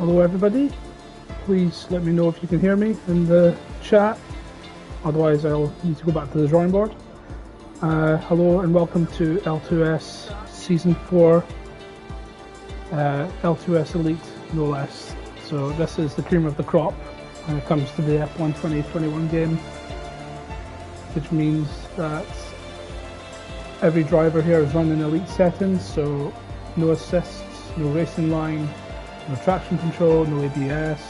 Hello everybody, please let me know if you can hear me in the chat, otherwise I'll need to go back to the drawing board. Hello and welcome to L2S Season 4, L2S Elite no less. So this is the cream of the crop when it comes to the F1 2021 game, which means that every driver here is running elite settings, so no assists, no racing line, no traction control, no ABS,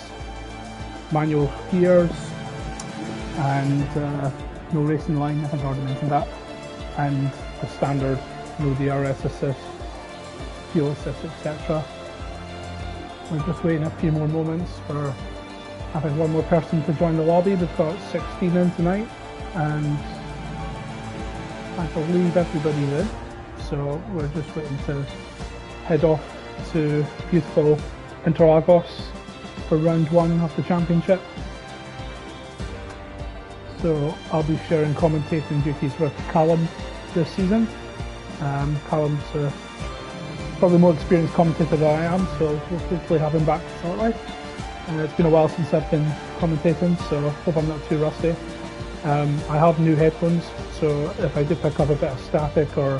manual gears, and no racing line, I think I already mentioned that, and the standard no DRS assist, fuel assist, etc. We're just waiting a few more moments for having one more person to join the lobby. We've got 16 in tonight, and I believe everybody's in, so we're just waiting to head off to beautiful Interlagos for round 1 of the championship. So I'll be sharing commentating duties with Callum this season. Callum's probably more experienced commentator than I am, so we'll hopefully have him back shortly. It's been a while since I've been commentating, so I hope I'm not too rusty. I have new headphones, so if I do pick up a bit of static or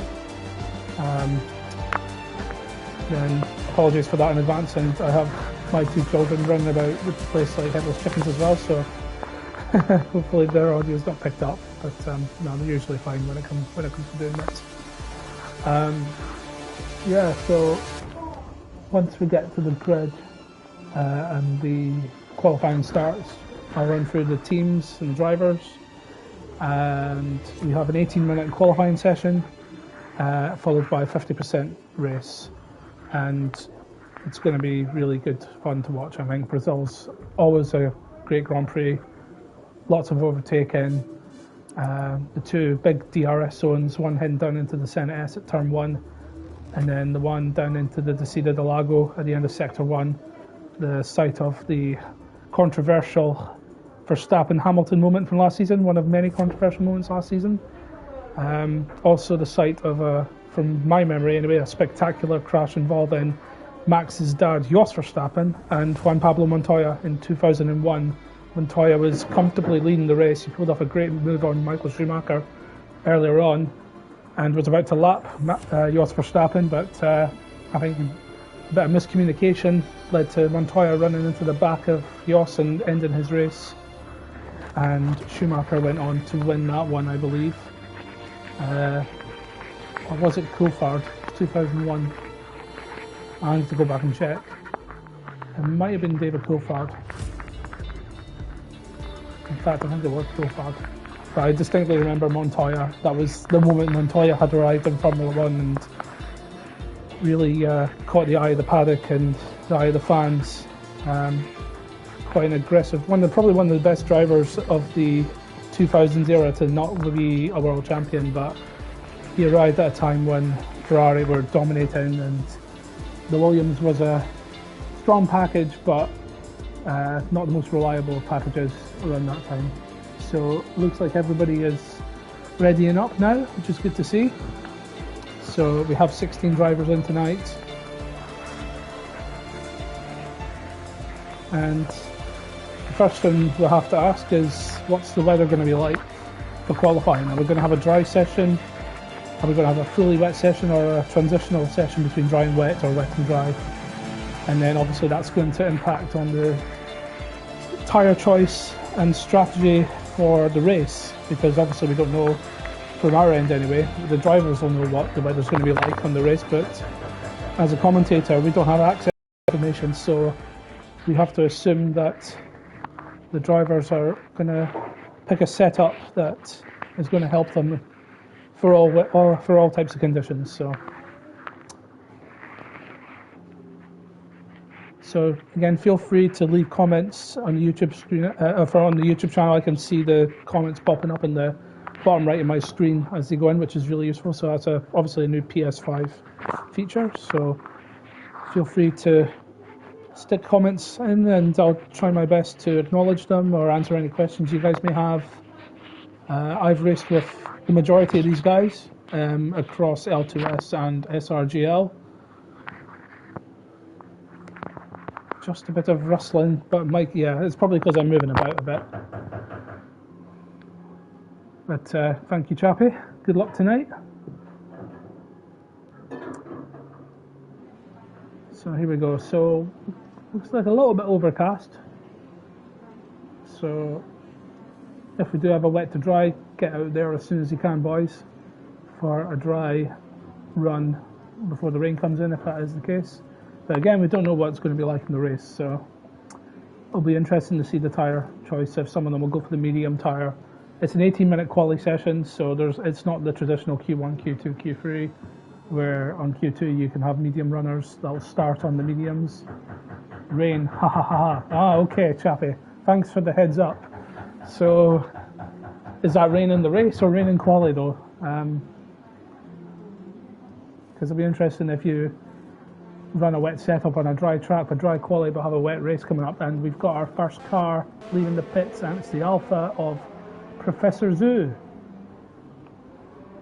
then apologies for that in advance, and I have my 2 children running about the place like headless chickens as well, so hopefully their audio is not picked up, but no, they're usually fine when it comes to doing that. Yeah, so once we get to the grid and the qualifying starts, I'll run through the teams and the drivers, and we have an 18-minute qualifying session followed by a 50% race, and it's going to be really good fun to watch. I think Brazil's always a great Grand Prix, lots of overtaking, the 2 big DRS zones, one heading down into the Senate S at turn 1, and then the one down into the Descida del Lago at the end of sector 1, the site of the controversial Verstappen-Hamilton moment from last season, one of many controversial moments last season. Also the site of, from my memory anyway, a spectacular crash involving Max's dad, Jos Verstappen, and Juan Pablo Montoya in 2001. Montoya was comfortably leading the race. He pulled off a great move on Michael Schumacher earlier on and was about to lap Jos Verstappen, but I think a bit of miscommunication led to Montoya running into the back of Jos and ending his race, and Schumacher went on to win that one, I believe. Or was it Coulthard? 2001. I need to go back and check. It might have been David Coulthard. In fact, I think it was Coulthard. But I distinctly remember Montoya. That was the moment Montoya had arrived in Formula 1 and really caught the eye of the paddock and the eye of the fans. Quite an aggressive, probably one of the best drivers of the 2000s era to not be a world champion, but he arrived at a time when Ferrari were dominating and the Williams was a strong package, but not the most reliable of packages around that time. So it looks like everybody is readying up now, which is good to see. So we have 16 drivers in tonight, and the first thing we'll have to ask is, what's the weather going to be like for qualifying? Are we going to have a dry session? Are we going to have a fully wet session, or a transitional session between dry and wet, or wet and dry? And then obviously that's going to impact on the tyre choice and strategy for the race, because obviously we don't know from our end anyway. The drivers will know what the weather's going to be like on the race, but as a commentator we don't have access to information, so we have to assume that the drivers are going to pick a setup that is going to help them for all types of conditions. So again, feel free to leave comments on the YouTube screen, on the YouTube channel. I can see the comments popping up in the bottom right of my screen as they go in, which is really useful. So that's obviously a new PS5 feature. So feel free to stick comments in, and I'll try my best to acknowledge them or answer any questions you guys may have. I've raced with the majority of these guys across L2S and SRGL. just a bit of rustling, but Mike, yeah, it's probably because I'm moving about a bit. But thank you, Chappie. Good luck tonight. So here we go. So looks like a little bit overcast. So if we do have a wet to dry, get out there as soon as you can, boys, for a dry run before the rain comes in, if that is the case. But again, we don't know what it's going to be like in the race, so it'll be interesting to see the tyre choice. If some of them will go for the medium tyre. It's an 18-minute quali session, so it's not the traditional Q1, Q2, Q3, where on Q2 you can have medium runners that'll start on the mediums. Rain, ha ha ha ha. Ah, okay, Chappie. Thanks for the heads up. So, is that rain in the race or rain in quali though? Because it'll be interesting if you run a wet setup on a dry track for dry quali but have a wet race coming up. And we've got our first car leaving the pits, and it's the Alpha of Professor Zoo.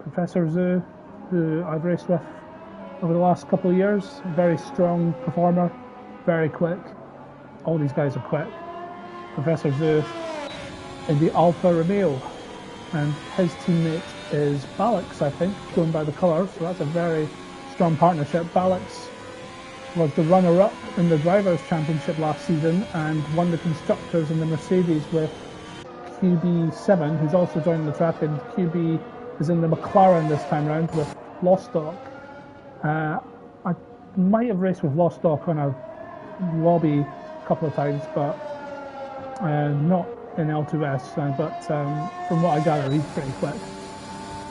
Professor Zoo, who I've raced with over the last couple of years. Very strong performer, very quick. All these guys are quick. Professor Zoo in the Alfa Romeo, and his teammate is Balix, I think, going by the colours, so that's a very strong partnership. Balix was the runner-up in the Drivers' Championship last season and won the Constructors in the Mercedes with QB7, who's also joining the track, and QB is in the McLaren this time round with Lostock. I might have raced with Lostock on a lobby a couple of times, but not in L2S, but from what I gather, he's pretty quick.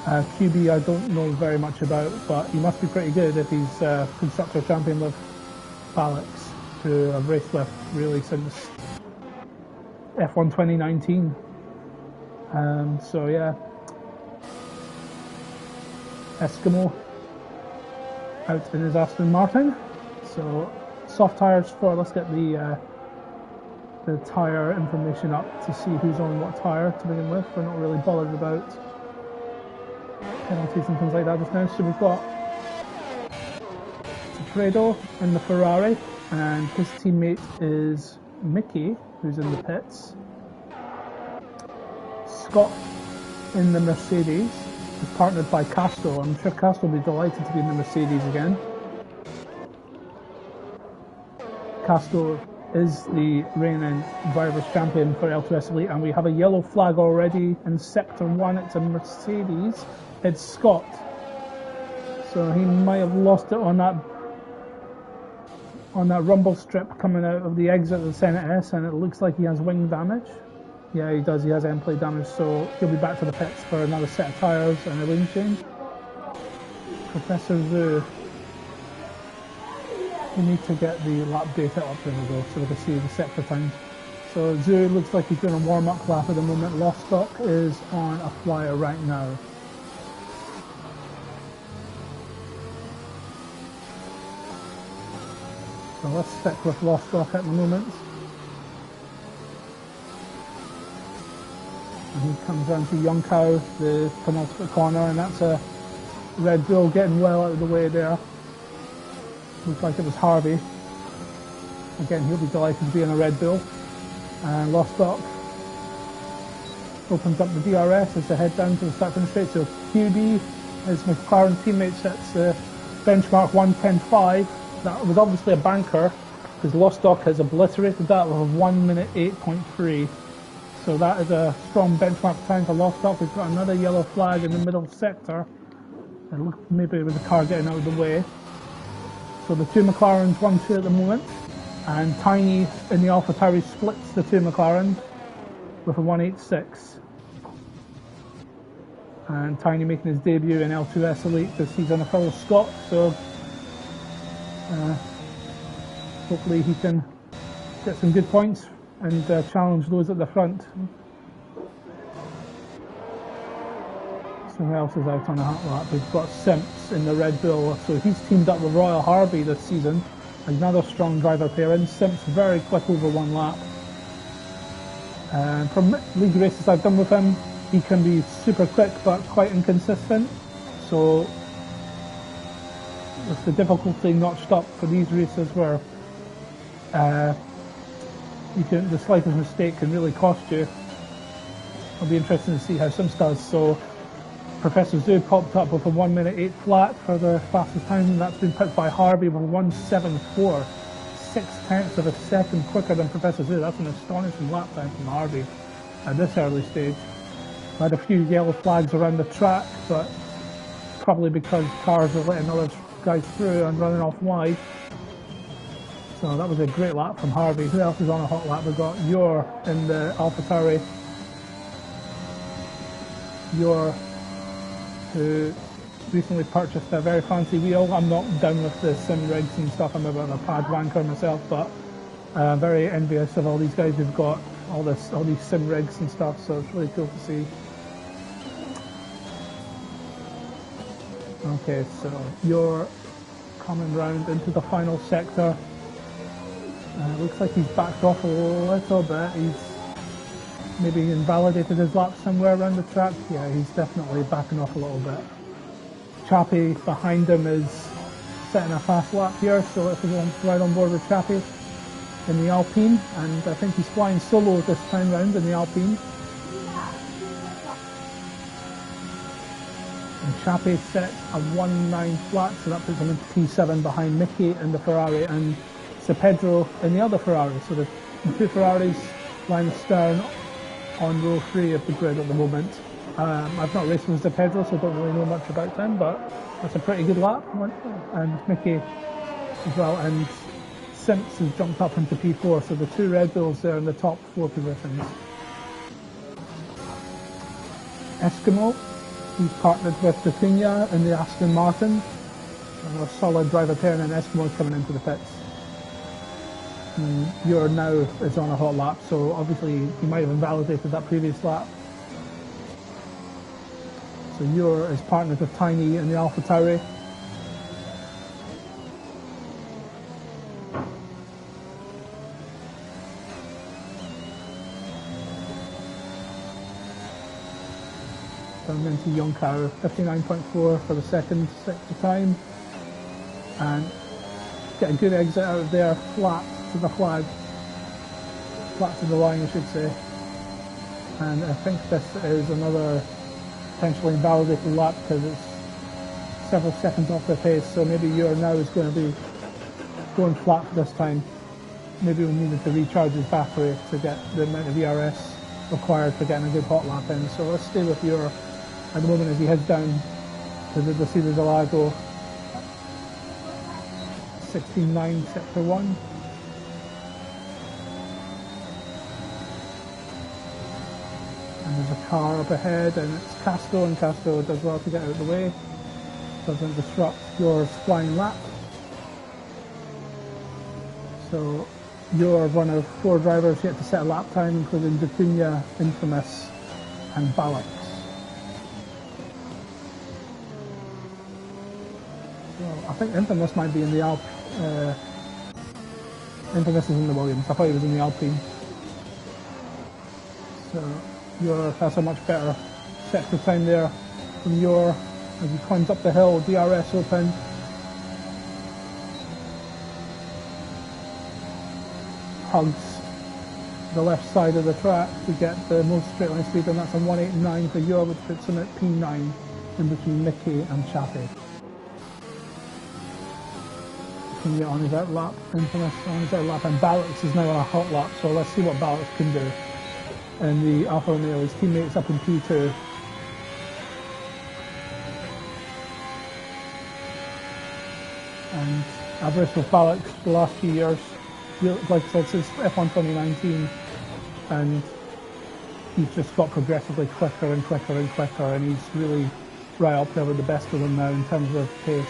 QB I don't know very much about, but he must be pretty good if he's Constructor Champion with Balix, who I've raced with really since F1 2019. So yeah, Eskimo out in his Aston Martin. So soft tyres for, let's get the tyre information up to see who's on what tyre to begin with. We're not really bothered about penalties and things like that just now. So we've got Fredo in the Ferrari, and his teammate is Mickey, who's in the pits. Scott in the Mercedes is partnered by Castro. I'm sure Castro will be delighted to be in the Mercedes again. Castro is the reigning Drivers' Champion for L2S Elite, and we have a yellow flag already in Sector 1. It's a Mercedes. It's Scott. So he might have lost it on that rumble strip coming out of the exit of the Senate S, and it looks like he has wing damage. Yeah, he does. He has end plate damage, so he'll be back to the pits for another set of tyres and a wing change. Professor Zoo. We need to get the lap data up, there we go, so we can see the sector times. So Zoo looks like he's doing a warm-up lap at the moment. Lostock is on a flyer right now. So let's stick with Lostock at the moment. And he comes down to Young Cow, the penultimate corner, and that's a Red Bull getting well out of the way there. Looks like it was Harvey. Again, he'll be delighted to be in a Red Bull. And Lostock opens up the DRS as they head down to the start-finish straight. So QB, his McLaren teammate, sets the benchmark 1:10.5. That was obviously a banker, because Lostock has obliterated that with a 1 minute 8.3. So that is a strong benchmark time for Lostock. We've got another yellow flag in the middle sector. It looked maybe it was a car getting out of the way. So the two McLarens 1-2 at the moment, and Tiny in the Alpha Tauri splits the two McLarens with a 1.86. And Tiny making his debut in L2S Elite because he's on a fellow Scot, so hopefully he can get some good points and challenge those at the front. So who else is out on a hot lap? We've got Simps in the Red Bull, so he's teamed up with Royal Harvey this season. Another strong driver pairing. Simps very quick over one lap. And from league races I've done with him, he can be super quick but quite inconsistent. So with the difficulty notched up for these races where The slightest mistake can really cost you. It'll be interesting to see how Sims does. So Professor Zoo popped up with a 1 minute 8 flat for the fastest time, and that's been picked by Harvey with 1:74, 6/10 of a second quicker than Professor Zoo. That's an astonishing lap time from Harvey at this early stage. I had a few yellow flags around the track, but probably because cars are letting other guys through and running off wide. So that was a great lap from Harvey. Who else is on a hot lap? We've got Yor in the AlphaTauri. Yor, who recently purchased a very fancy wheel. I'm not down with the sim rigs and stuff. I'm a bit of a pad wanker myself, but I'm very envious of all these guys who've got all these sim rigs and stuff. So it's really cool to see. Okay, so Yor coming round into the final sector. Looks like he's backed off a little bit. He's maybe invalidated his lap somewhere around the track. Yeah, he's definitely backing off a little bit. Chappie behind him is setting a fast lap here, so let's go right on board with Chappie in the Alpine, and I think he's flying solo this time round in the Alpine. And Chappie set a 1:9 flat, so that puts him into P7 behind Mickey in the Ferrari and Pedro in the other Ferrari. So the two Ferraris line astern on row 3 of the grid at the moment. I've not raced with Pedro, so I don't really know much about them, but that's a pretty good lap. And Mickey as well, and Simps has jumped up into P4, so the two Red Bulls there in the top 4 positions. Eskimo, he's partnered with Dacunia in the Aston Martin. And a solid driver pair, and then Eskimo coming into the pits. Yor now is on a hot lap, so obviously he might have invalidated that previous lap. So Yor is partnered with Tiny in the AlphaTauri. Down into Yonkau, 59.4 for the second sector time, and get a good exit out of there, flat to the flag, flat to the line I should say. And I think this is another potentially invalidated lap because it's several seconds off the pace, so maybe Yor now is going to be going flat for this time. Maybe we needed to recharge his battery to get the amount of ERS required for getting a good hot lap in. So let's stay with Yor at the moment as he heads down to the Desida del Lago. 16.9 sector 1. And there's a car up ahead, and it's Castro, and Castro does well to get out of the way. Doesn't disrupt Yor's flying lap. So Yor, one of 4 drivers yet to set a lap time, including Dacunia, Infamous, and Balak. So I think Infamous might be in the Alp. Infamous is in the Williams. I thought he was in the Alpine. So Yor has a much better sector time there from Yor as he climbs up the hill, DRS open. Hugs the left side of the track to get the most straight line speed, and that's a 1:89 for Yor, which puts him at P9 in between Mickey and Chappie. Can get on his out lap, Infamous on his out lap, and Balix is now on a hot lap, so let's see what Balix can do. And the Alfa Romeo, his teammates up in P2. And I've raced with Balix for the last few years, like I said, since F1 2019, and he's just got progressively quicker and quicker and quicker, and he's really right up there with the best of them now in terms of pace.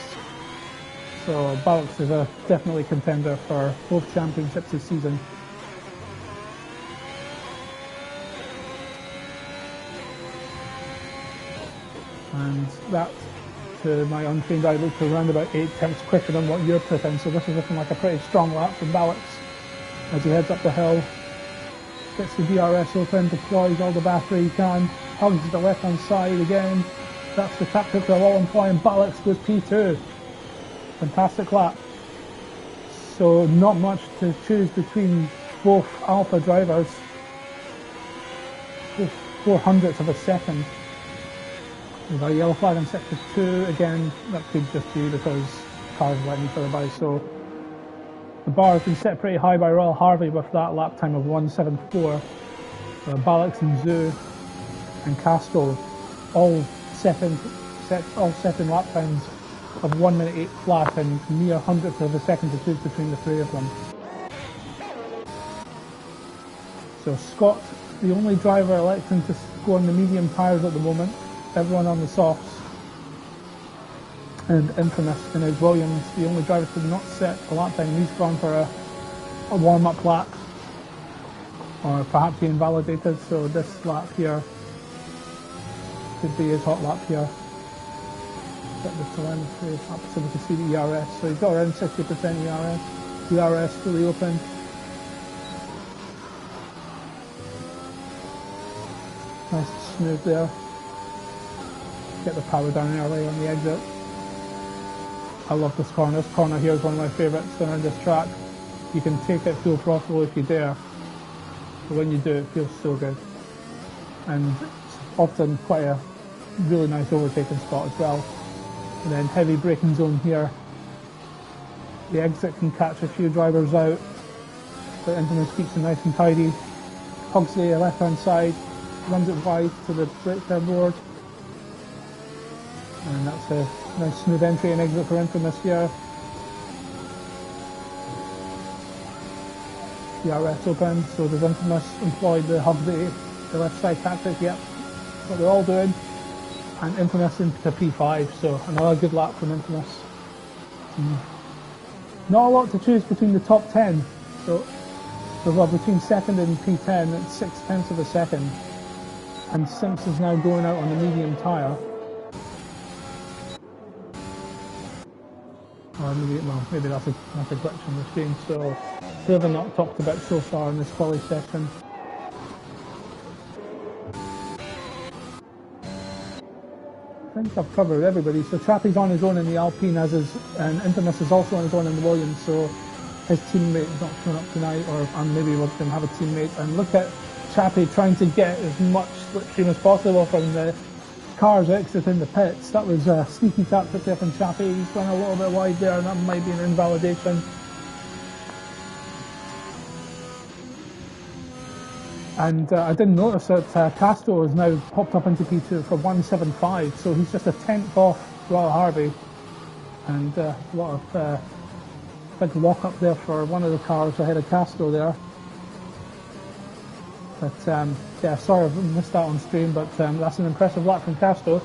So Balix is a definitely contender for both championships this season. And that, to my untrained eye, looked around about 8/10 quicker than what Yor put in, so this is looking like a pretty strong lap from Balix as he heads up the hill, gets the DRS open, deploys all the battery he can, hugs the left hand side again. That's the tactic they're all employing. Balix with P2. Fantastic lap. So not much to choose between both Alpha drivers. 4 hundredths of a second. We've got a yellow flag in sector 2. Again, that could just be because cars are letting each other by. So the bar has been set pretty high by Royal Harvey with that lap time of 1:74. Balix and Zoo and Castro all set in lap times of 1 minute 8 flat, and mere hundredths of a second to choose between the three of them. So Scott, the only driver electing to go on the medium tyres at the moment, everyone on the softs. And Infamous in his Williams, the only driver to not set a lap time. He's gone for a warm-up lap, or perhaps he invalidated, so this lap here could be his hot lap here. Set the telemetry up so we can see the ERS. So he's got around 60% ERS. ERS fully open. Nice and smooth there. Get the power down early on the exit. I love this corner. This corner here is one of my favourites around this track. You can take it full throttle if you dare, but when you do, it feels so good. And it's often quite a really nice overtaking spot as well. And then heavy braking zone here. The exit can catch a few drivers out, but Infamous keeps it nice and tidy. Hugs the left hand side, runs it wide to the brake board. And that's a nice smooth entry and exit for Infamous here. ERS open, so does Infamous employ the hug the left side tactic? Yep, that's what they're all doing. And Infamous into P5, so another good lap from Infamous. Not a lot to choose between the top 10, so between second and P10 it's 6/10 of a second. And Simpson's now going out on the medium tyre. Or maybe that's a glitch on the screen. So further not talked about so far in this quali session. I think I've covered everybody. So Chappie's on his own in the Alpine, and Infamous is also on his own in the Williams. So his teammate is not showing up tonight, or maybe we're going to have a teammate. And look at Chappie trying to get as much slipstream as possible from the cars exiting the pits. That was a sneaky tactic there from Chappie. He's gone a little bit wide there, and that might be an invalidation. And I didn't notice that Castro has now popped up into P2 for 1:75, so he's just a tenth off Royal Harvey. And a lot of big lock up there for one of the cars ahead of Castro there. But yeah, sorry I missed that on stream, but that's an impressive lap from Castro.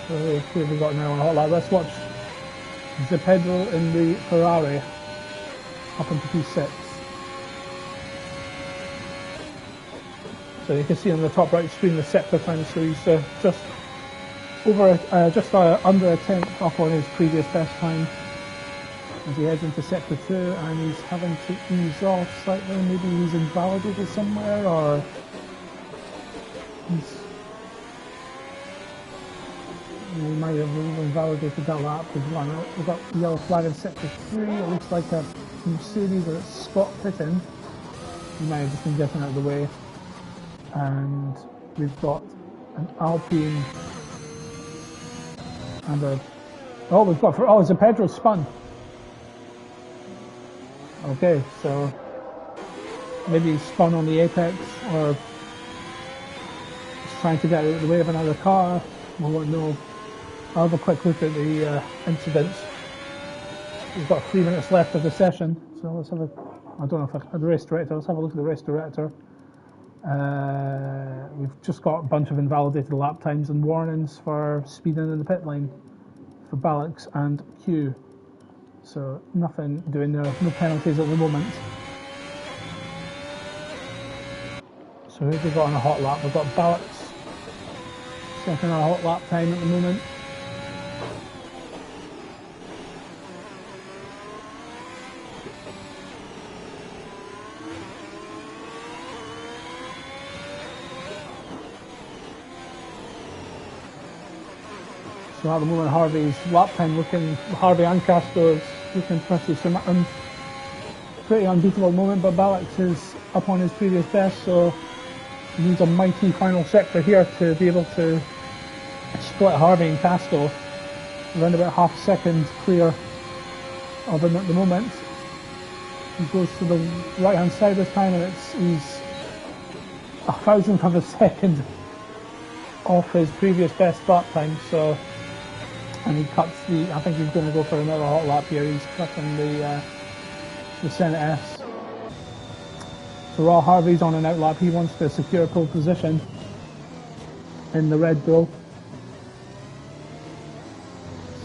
So who have we got now on a hot lap? Let's watch Zepedro in the Ferrari up into P6. So you can see on the top right screen the sector time, so he's just under a tenth off on his previous best time as he heads into sector 2, and he's having to ease off slightly. Maybe he's invalidated somewhere, or he might have invalidated that lap. We've got the yellow flag in sector 3. It looks like a Mercedes or a Scott pitting. He might have just been getting out of the way. And we've got an Alpine and it's a Pedro spun. Okay, so maybe he's spun on the apex, or he's trying to get out of the way of another car. We won't know. I'll have a quick look at the incidents. We've got 3 minutes left of the session, so let's have I don't know if I had the race director. Let's have a look at the race director. We've just got a bunch of invalidated lap times and warnings for speeding in the pit lane for Balix and Q. So nothing doing there, no penalties at the moment. So who have we got on a hot lap? We've got Balix setting our hot lap time at the moment. So at the moment, Harvey's lap time Harvey and Castro is looking pretty unbeatable moment, but Balix is up on his previous best, so he needs a mighty final sector here to be able to split Harvey and Castro. Around about half a second clear of him at the moment. He goes to the right hand side this time, and he's a thousandth of a second off his previous best lap time. So, and he cuts I think he's going to go for another hot lap here. He's cutting the Senate S. So while Harvey's on an out lap, he wants to secure pole position in the Red Bull.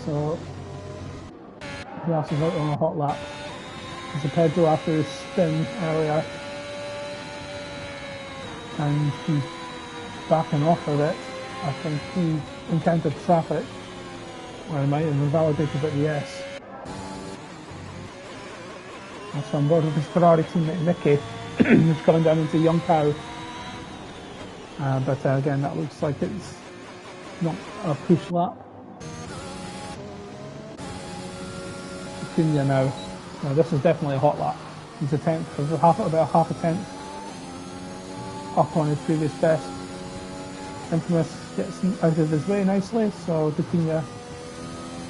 So who else is out on a hot lap? It's a Pedro after his spin earlier, and he's backing off of it. I think he encountered traffic, or he might have invalidated at the S. So on board with his Ferrari teammate Mickey, who's coming down into Young Cow. But again, that looks like it's not a push lap. Cunha now. Now this is definitely a hot lap. He's a tenth, about half a tenth up on his previous best. Infamous gets out of his way nicely, so Cunha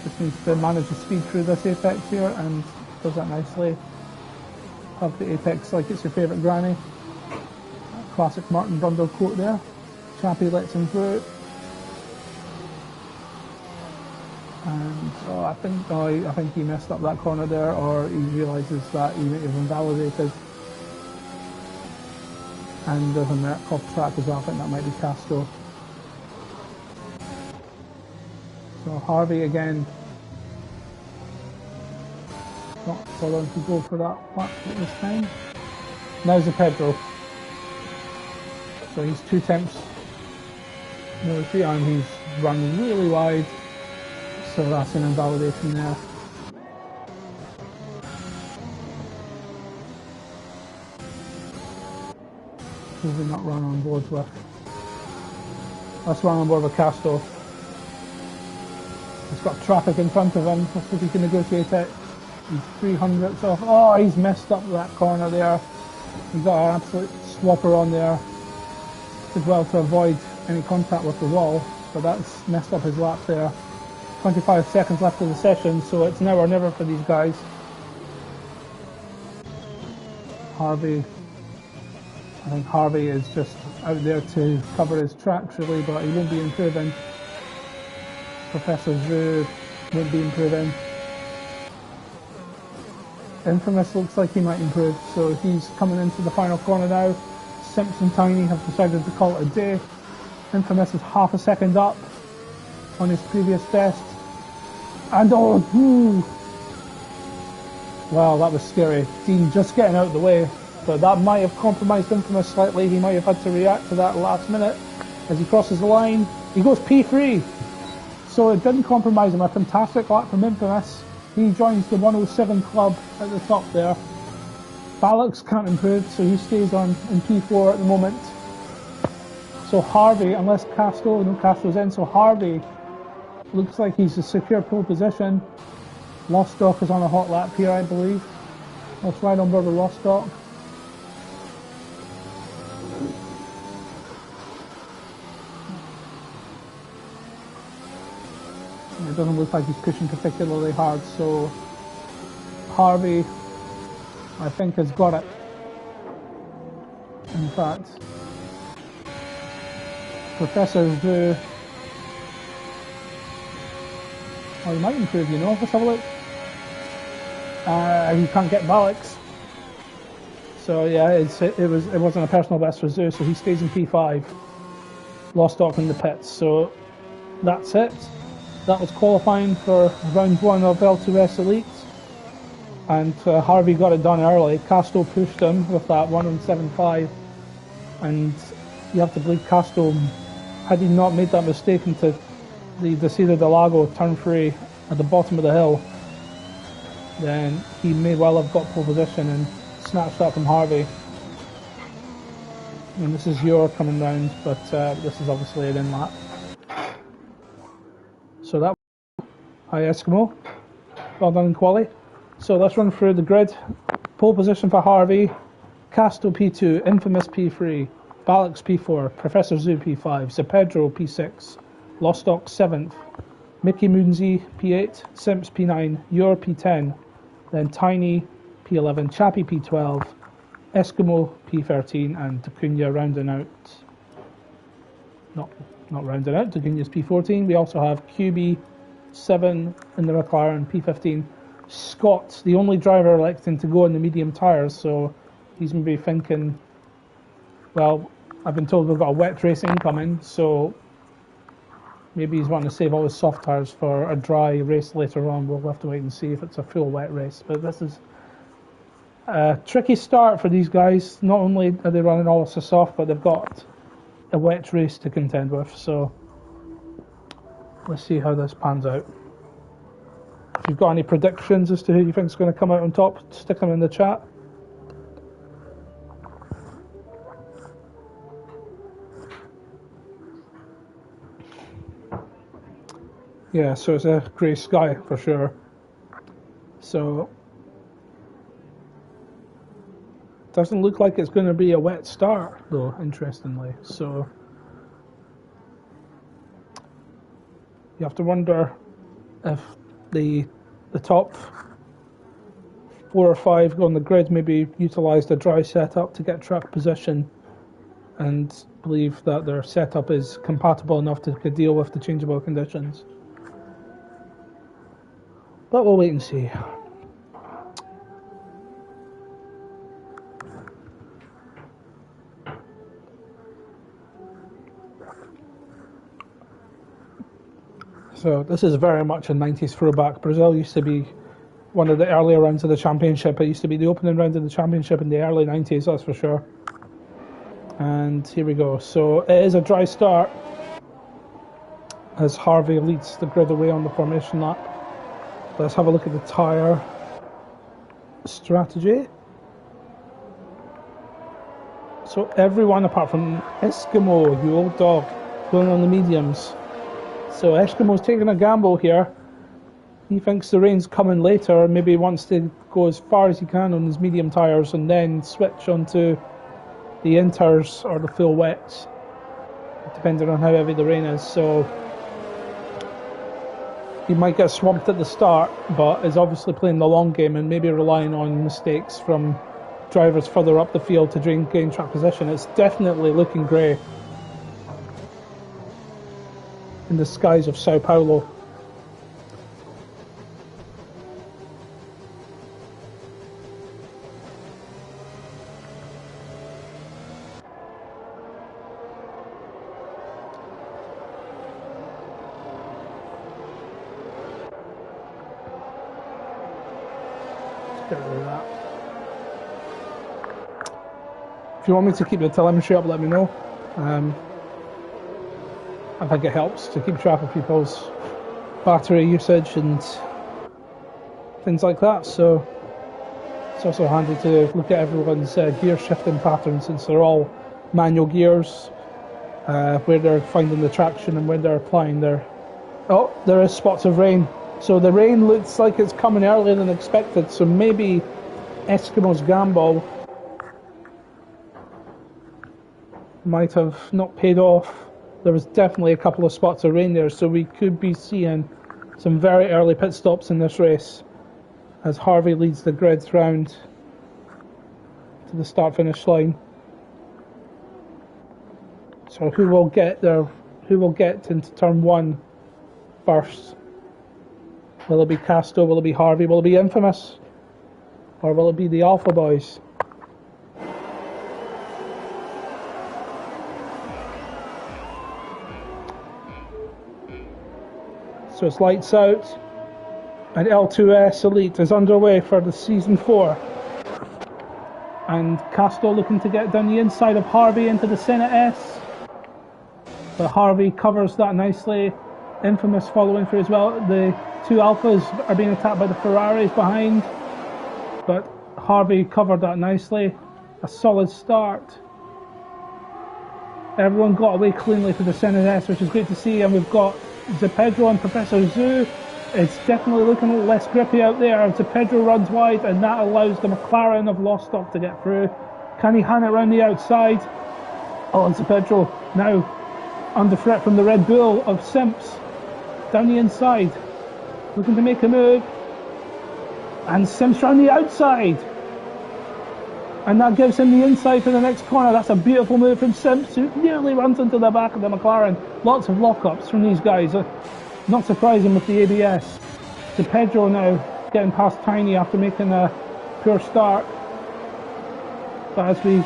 just needs to manage the speed through this apex here and does that nicely. Have the apex like it's your favourite granny. Classic Martin Brundle quote there. Chappie lets him through. And I think he messed up that corner there, or he realises that he might have invalidated. And there's a Merc off track as well. I think that might be Castro. So Harvey again not bothering to go for that lap at this time. Now's the Pedro. So he's 2 tenths. No, 3 and he's run really wide. So that's an invalidation there. Who have we not run on board with? Let's run on board with Castro. He's got traffic in front of him. Let's see if he can negotiate it. He's 300ths off. Oh, he's messed up that corner there. He got an absolute swapper on there. Did well to avoid any contact with the wall, but that's messed up his lap there. 25 seconds left of the session, so it's now or never for these guys. Harvey, I think Harvey is just out there to cover his tracks really, but he won't be improving. Professor Zhu won't be improving. Infamous looks like he might improve, so he's coming into the final corner now. Simpson Tiny have decided to call it a day. Infamous is half a second up on his previous best. And wow, that was scary. Dean just getting out of the way, but that might have compromised Infamous slightly. He might have had to react to that last minute as he crosses the line. He goes P3, so it didn't compromise him. A fantastic lap from Infamous. He joins the 107 club at the top there. Balix can't improve, so he stays on in P4 at the moment. So Harvey, unless Castro's in, so Harvey looks like he's a secure pole position. Lostock is on a hot lap here, I believe. Let's ride on board with Lostock. It doesn't look like he's pushing particularly hard, so Harvey, I think, has got it. In fact, Professor Zhu, he might improve, you know. Let's have a look. He can't get Balix, so yeah, it wasn't a personal best for Zhu, so he stays in P5. Lostock in the pits, so that's it. That was qualifying for round 1 of L2S Elite, and Harvey got it done early. Castro pushed him with that 107.5, and you have to believe Castro, had he not made that mistake into the Desida del Lago turn 3 at the bottom of the hill, then he may well have got pole position and snatched that from Harvey. And this is your coming round, but this is obviously an in lap. So that Hi Eskimo. Well done in quali. So let's run through the grid. Pole position for Harvey. Casto P2, Infamous P3, Balix P4, Professor Zoo P5, Zepedro P6, Lostock 7th, Mickey Moonsey P8, Simps P9, Yor P10, then Tiny P11, Chappie P12, Eskimo P13, and Dacunia rounding out. Not rounding out, Dacunia's P14. We also have QB7 in the McLaren P15. Scott, the only driver electing to go on the medium tyres, so he's maybe thinking, well, I've been told we've got a wet race incoming, so maybe he's wanting to save all his soft tyres for a dry race later on. We'll have to wait and see if it's a full wet race. But this is a tricky start for these guys. Not only are they running all this soft, but they've got a wet race to contend with. So let's see how this pans out. If you've got any predictions as to who you think is going to come out on top, stick them in the chat. Yeah, so it's a grey sky for sure. So doesn't look like it's going to be a wet start though, interestingly. So you have to wonder if the top 4 or 5 on the grid maybe utilised a dry setup to get track position and believe that their setup is compatible enough to deal with the changeable conditions. But we'll wait and see. So this is very much a 90s throwback. Brazil used to be one of the earlier rounds of the championship. It used to be the opening round of the championship in the early 90s, that's for sure. And here we go. So it is a dry start as Harvey leads the grid away on the formation lap. Let's have a look at the tyre strategy. So everyone apart from Eskimo, you old dog, going on the mediums. So Eskimo's taking a gamble here. He thinks the rain's coming later, maybe he wants to go as far as he can on his medium tyres and then switch onto the inters or the full wets, depending on how heavy the rain is. So he might get swamped at the start, but is obviously playing the long game and maybe relying on mistakes from drivers further up the field to gain track position. It's definitely looking grey in the skies of Sao Paulo. Get rid of that. If you want me to keep the telemetry up, let me know. I think it helps to keep track of people's battery usage and things like that. So it's also handy to look at everyone's gear shifting patterns, since they're all manual gears, where they're finding the traction and when they're applying their... Oh, there is spots of rain. So the rain looks like it's coming earlier than expected, so maybe Eskimo's gamble might have not paid off. There was definitely a couple of spots of rain there, so we could be seeing some very early pit stops in this race as Harvey leads the grids round to the start-finish line. So who will get there? Who will get into turn 1 first? Will it be Casto? Will it be Harvey? Will it be Infamous? Or will it be the Alpha Boys? So it's lights out, and L2S Elite is underway for the Season 4. And Casto looking to get down the inside of Harvey into the Senna S. But Harvey covers that nicely. Infamous following through as well. The two Alphas are being attacked by the Ferraris behind, but Harvey covered that nicely. A solid start. Everyone got away cleanly to the Senna S, which is great to see, and we've got Zepedro and Professor Zoo It's definitely looking less grippy out there. So Pedro runs wide, and that allows the McLaren of Lostock to get through. Can he hand it around the outside? Oh, and so Pedro now under threat from the Red Bull of Simps down the inside, looking to make a move, and Simps round the outside, and that gives him the inside for the next corner. That's a beautiful move from Simps, who nearly runs into the back of the McLaren. Lots of lockups from these guys, not surprising with the ABS. So Pedro now getting past Tiny after making a poor start, but as we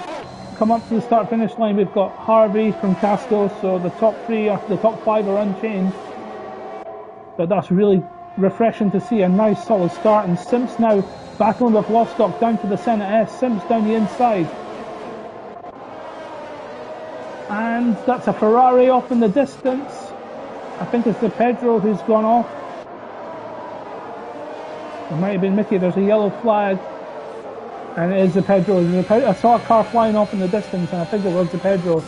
come up to the start-finish line, we've got Harvey from Castle, so the top five are unchanged. But that's really refreshing to see, a nice solid start. And Simps now battling with Lostock down to the centre S. Simps down the inside. And that's a Ferrari off in the distance. I think it's the Pedro who's gone off. It might have been Mickey, there's a yellow flag. And it is the Pedro. I saw a car flying off in the distance, and I think it was the Pedro.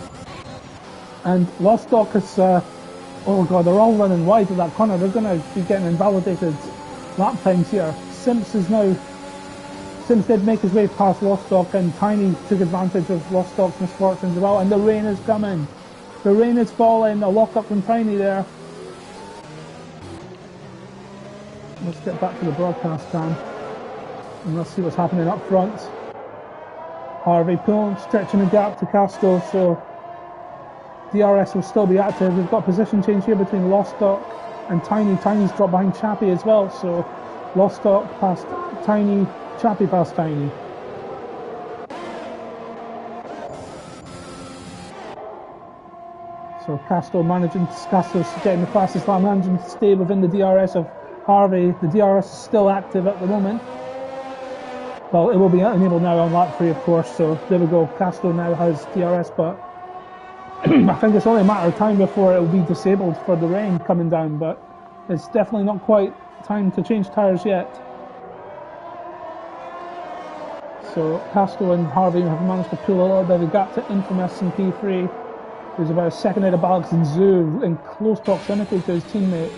And Lostock is, oh god, they're all running wide of that corner. They're going to be getting invalidated lap times here. Simps did make his way past Lostock, and Tiny took advantage of Lostock's misfortunes as well. And the rain is coming. The rain is falling. A lock up from Tiny there. Let's get back to the broadcast cam. And let's see what's happening up front. Harvey pulling, stretching the gap to Castro, so DRS will still be active. We've got position change here between Lostock and Tiny. Tiny's dropped behind Chappie as well, so Lostock past Tiny, Chappie past Tiny. So Castro's getting the fastest lap, managing to stay within the DRS of Harvey. The DRS is still active at the moment. Well, it will be enabled now on lap 3, of course, so there we go. Castro now has DRS, but I think it's only a matter of time before it will be disabled for the rain coming down, but it's definitely not quite time to change tyres yet. So Castro and Harvey have managed to pull a little bit of a gap to Infamous in P3, who's about a second ahead of Alex and Zoo in close proximity to his teammate.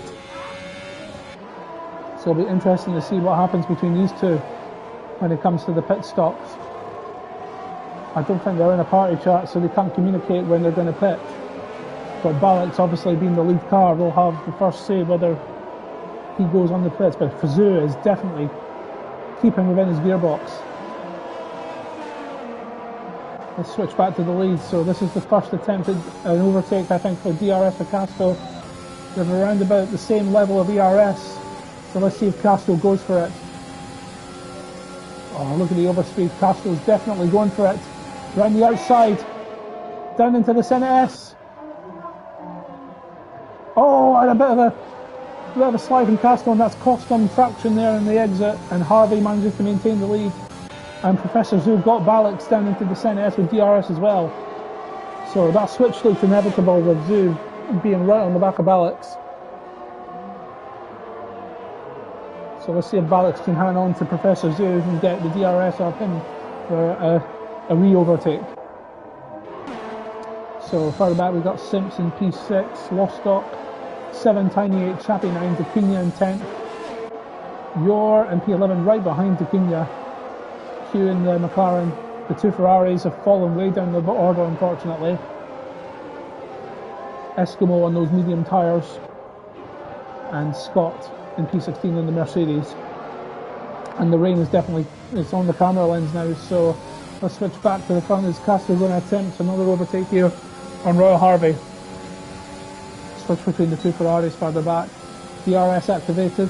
So it'll be interesting to see what happens between these two when it comes to the pit stops. I don't think they're in a party chat, so they can't communicate when they're going to pit. But Balix, obviously being the lead car, will have the first say whether he goes on the pits. But Fazoo is definitely keeping within his gearbox. Let's switch back to the lead. So this is the first attempted overtake, I think, for DRS for Castro. They're around about the same level of ERS. So let's see if Castro goes for it. Oh, look at the overspeed. Castro's definitely going for it. Round the outside. Down into the centre S. Oh, and a bit of a slide from Castro, and that's cost him traction there in the exit. And Harvey manages to maintain the lead. And Professor Zoo got Balix down into the centre S with DRS as well. So that switch looked inevitable with Zoo being right on the back of Balix. So let's see if Balix can hang on to Professor Zoo and get the DRS off him for a re-overtake. So further back we've got Simpson P6, Lostock 7, Tiny 8, Chappie 9, Dacunia in 10th. Yor and P11 right behind Dacunia. Q in the McLaren. The two Ferraris have fallen way down the order, unfortunately. Eskimo on those medium tyres. And Scott in P16 in the Mercedes. And the rain is definitely, it's on the camera lens now, so let's switch back to the front as Castro's going to attempt another overtake here on Royal Harvey. Switch between the two Ferraris further back. DRS activated.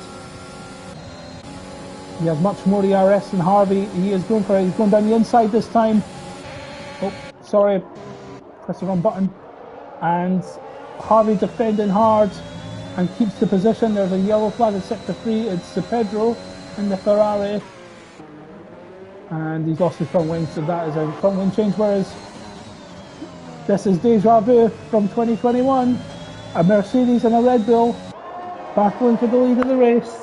He has much more DRS than Harvey. He is going for it. He's going down the inside this time. Oh, sorry. Press the wrong button. And Harvey defending hard and keeps the position. There's a yellow flag at sector 3. It's the Pedro in the Ferrari. And he's lost his front wing, so that is a front wing change. Whereas this is Deja Vu from 2021. A Mercedes and a Red Bull battling for the lead of the race.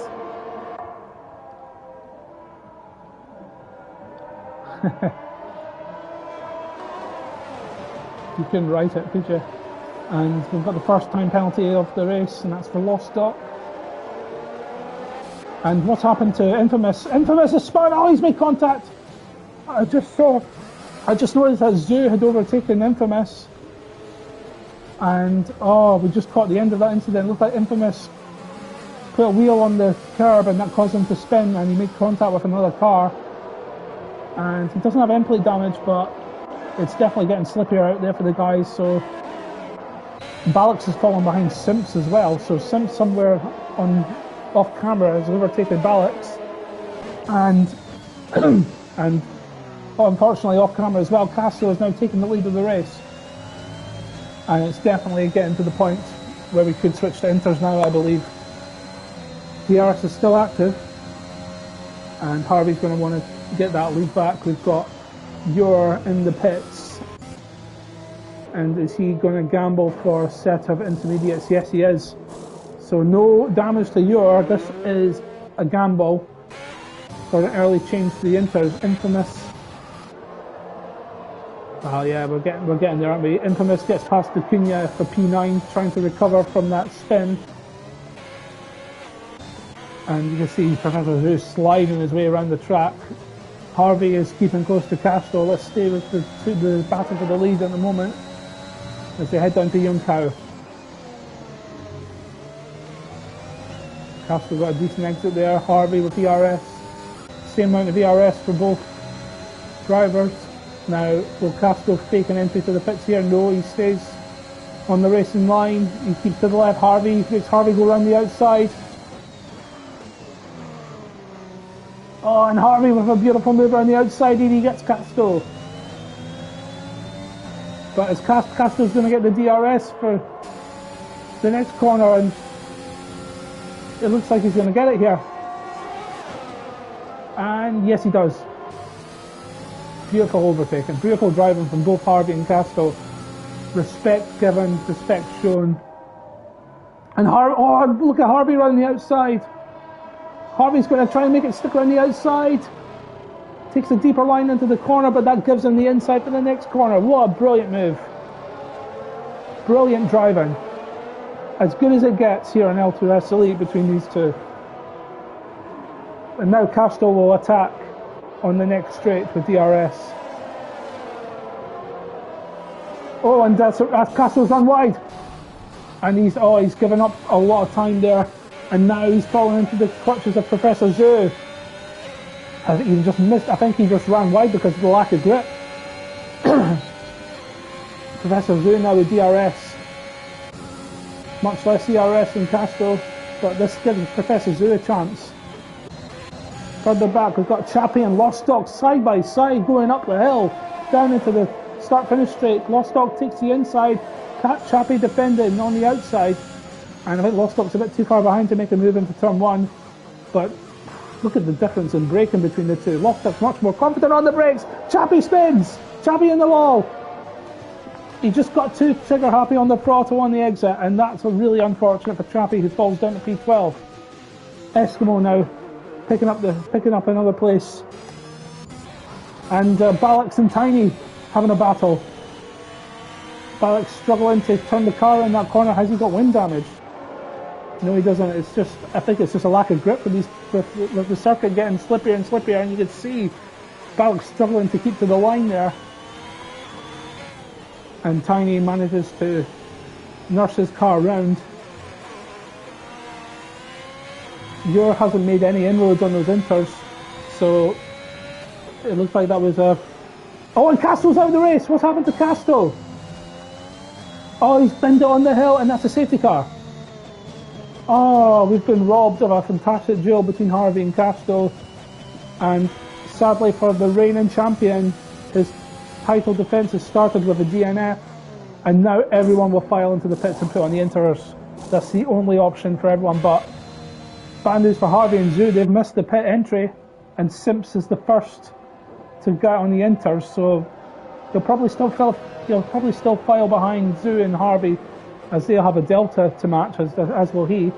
You couldn't write it, could you? And we've got the first time penalty of the race, and that's for Lostock. And what's happened to Infamous? Infamous is spun. Oh, he's made contact. I just noticed that Zoo had overtaken Infamous. And, oh, we just caught the end of that incident. It looked like Infamous put a wheel on the curb and that caused him to spin, and he made contact with another car. And he doesn't have end plate damage, but it's definitely getting slippier out there for the guys. So Balix has fallen behind Simps as well. So Simps somewhere off camera has overtaken Balix. And and unfortunately off camera as well, Castro is now taking the lead of the race. And it's definitely getting to the point where we could switch to Inters now, I believe. DRS is still active, and Harvey's going to want to get that lead back. We've got Yor in the pits, and is he going to gamble for a set of intermediates? Yes, he is. So no damage to Yor. This is a gamble for an early change to the Inters. Infamous. Oh yeah, we're getting there, aren't we? Infamous gets past the Cunha for P9, trying to recover from that spin. And you can see Professor Zeus sliding his way around the track. Harvey is keeping close to Castro. Let's stay with the battle for the lead at the moment as they head down to Yunkao. Castro got a decent exit there. Harvey with ERS. Same amount of ERS for both drivers. Now, will Castro fake an entry to the pits here? No, he stays on the racing line. He keeps to the left. Harvey makes Harvey go around the outside. Oh, and Harvey with a beautiful move around the outside, and he gets Castro. But as Castro's going to get the DRS for the next corner, and it looks like he's going to get it here. And yes, he does. Beautiful overtaking, beautiful driving from both Harvey and Castro. Respect given, respect shown. And oh, look at Harvey around the outside. Harvey's going to try and make it stick around the outside. Takes a deeper line into the corner, but that gives him the inside for the next corner. What a brilliant move. Brilliant driving. As good as it gets here in L2S Elite between these two. And now Castro will attack on the next straight with DRS. Oh, and that's Castro's run wide. And he's given up a lot of time there. And now he's fallen into the clutches of Professor Zhu. He just missed. I think he just ran wide because of the lack of grip. Professor Zhu now with DRS. Much less DRS than Castro, but this gives Professor Zhu a chance. Further back, we've got Chappie and Lostock side by side going up the hill, down into the start-finish straight. Lostock takes the inside, Chappie defending on the outside. And I think Lostock's a bit too far behind to make a move into turn one. But look at the difference in braking between the two. Lostock's much more confident on the brakes. Chappie spins. Chappie in the wall. He just got too trigger happy on the throttle on the exit, and that's really unfortunate for Chappie, who falls down to P12. Eskimo now picking up another place. And Balix and Tiny having a battle. Balix struggling to turn the car in that corner. Has he got wind damage? No, he doesn't. It's just, I think it's just a lack of grip with the circuit getting slippier and slippier, and you can see Balix struggling to keep to the line there. And Tiny manages to nurse his car round. Yor hasn't made any inroads on those inters, so it looks like that was a... Oh, and Castro's out of the race! What's happened to Castro? Oh, he's pinned it on the hill, and that's a safety car. Oh, we've been robbed of a fantastic duel between Harvey and Castro, and sadly for the reigning champion, his title defence has started with a DNF, and now everyone will file into the pits and put on the inters. That's the only option for everyone, but bad news for Harvey and Zoo. They've missed the pit entry, and Simps is the first to get on the inters, so he'll probably still file behind Zoo and Harvey, as they'll have a delta to match, as will he.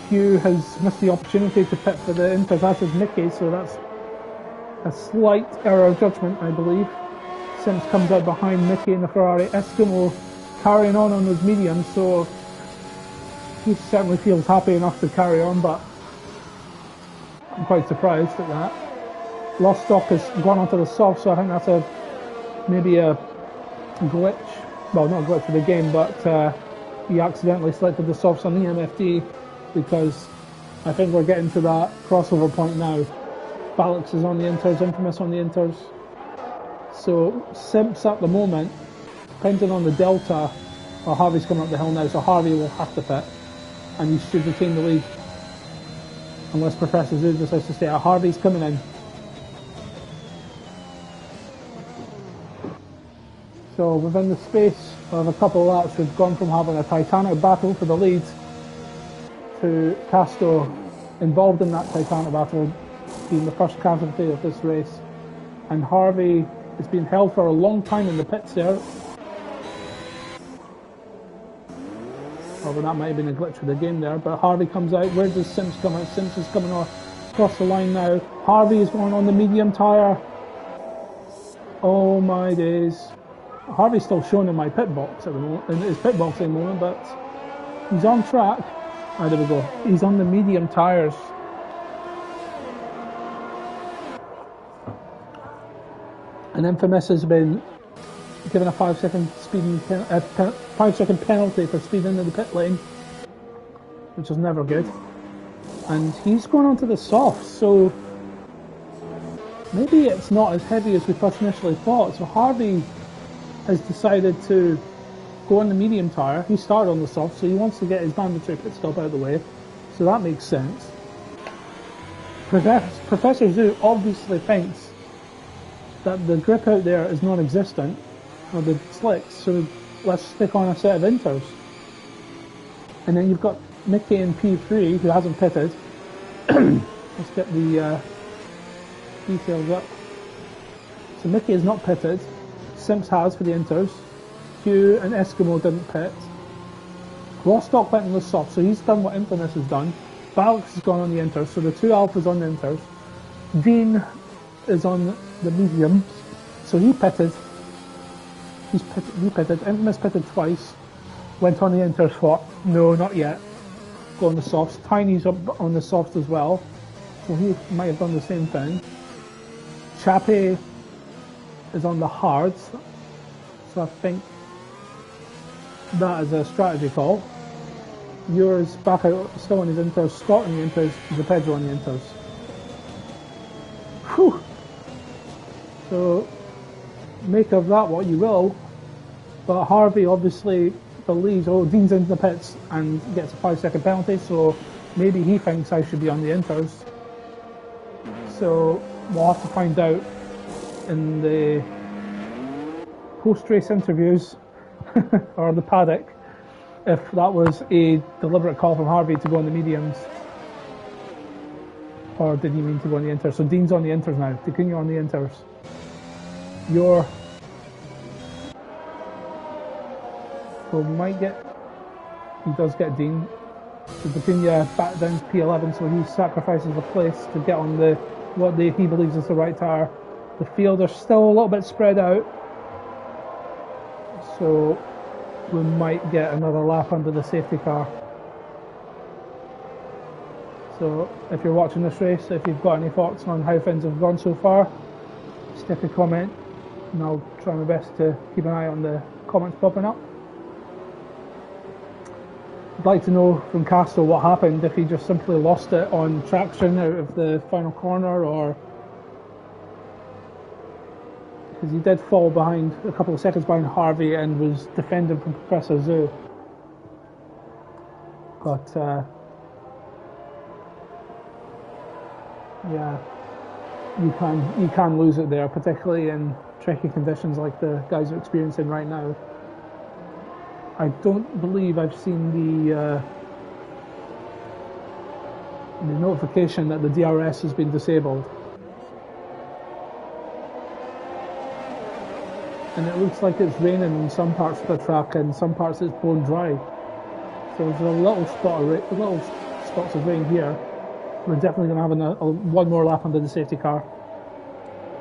Q has missed the opportunity to pit for the inters, as is Mickey, so that's a slight error of judgment, I believe. Simps comes out behind Mickey in the Ferrari. Eskimo carrying on those mediums, so he certainly feels happy enough to carry on, but I'm quite surprised at that. Lost stock has gone onto the soft, so I think that's maybe a glitch. Well, not a glitch for the game, but he accidentally selected the softs on the MFD, because I think we're getting to that crossover point now. Balix is on the inters, Infamous on the inters. So Simps at the moment, depending on the delta, well, Harvey's coming up the hill now, so Harvey will have to pit, and he should retain the lead. Unless Professor Zoo decides to stay out. Harvey's coming in. So within the space of a couple of laps, we've gone from having a titanic battle for the lead to Casto involved in that titanic battle being the first casualty of this race. And Harvey has been held for a long time in the pits there. Although that might have been a glitch for the game there, but Harvey comes out. Where does Simps come out? Simps is coming across the line now. Harvey is going on the medium tyre. Oh my days. Harvey's still shown in my pit box at the moment, in his pit box at the moment, but he's on track. Ah, there we go. He's on the medium tyres. And Infamous has been given a 5-second speeding 5-second penalty for speeding in the pit lane, which is never good. And he's going onto the softs, so maybe it's not as heavy as we first initially thought. So Harvey has decided to go on the medium tyre. He started on the soft, so he wants to get his mandatory pit stop out of the way. So that makes sense. Professor Zoo obviously thinks that the grip out there is non-existent, or the slicks, so let's stick on a set of inters. And then you've got Mickey in P3, who hasn't pitted. Let's get the details up. So Mickey is not pitted. Simps has for the inters. Hugh and Eskimo didn't pit. Rostock went on the soft, so he's done what Infamous has done. Balix has gone on the inters, so the two alphas on the inters. Dean is on the medium, so he pitted. He pitted. Infamous pitted twice. Went on the inters for no, not yet. Go on the softs. Tiny's up on the softs as well, so he might have done the same thing. Chappie is on the hards, so I think that is a strategy call. Yours back out, still on his inters, Scott on the inters, the Pedro on the inters. Whew. So make of that what you will, but Harvey obviously believes, oh, Dean's into the pits and gets a 5-second penalty, so maybe he thinks I should be on the inters. So we'll have to find out in the post-race interviews or the paddock if that was a deliberate call from Harvey to go on the mediums, or did he mean to go on the inters. So Dean's on the inters now. Continue on the inters. So might get, he does get Dean. So Petunia back down to P11, so he sacrifices a place to get on the he believes is the right tyre. The field are still a little bit spread out, so we might get another lap under the safety car. So if you're watching this race, if you've got any thoughts on how things have gone so far, stick a comment, and I'll try my best to keep an eye on the comments popping up. I'd like to know from Castro what happened, if he just simply lost it on traction out of the final corner, or because he did fall behind a couple of seconds behind Harvey and was defending from Professor Zoo. But yeah, you can lose it there, particularly in tricky conditions like the guys are experiencing right now. I don't believe I've seen the notification that the DRS has been disabled. And it looks like it's raining in some parts of the track, and some parts it's bone dry. So there's little spots of rain here. We're definitely going to have one more lap under the safety car.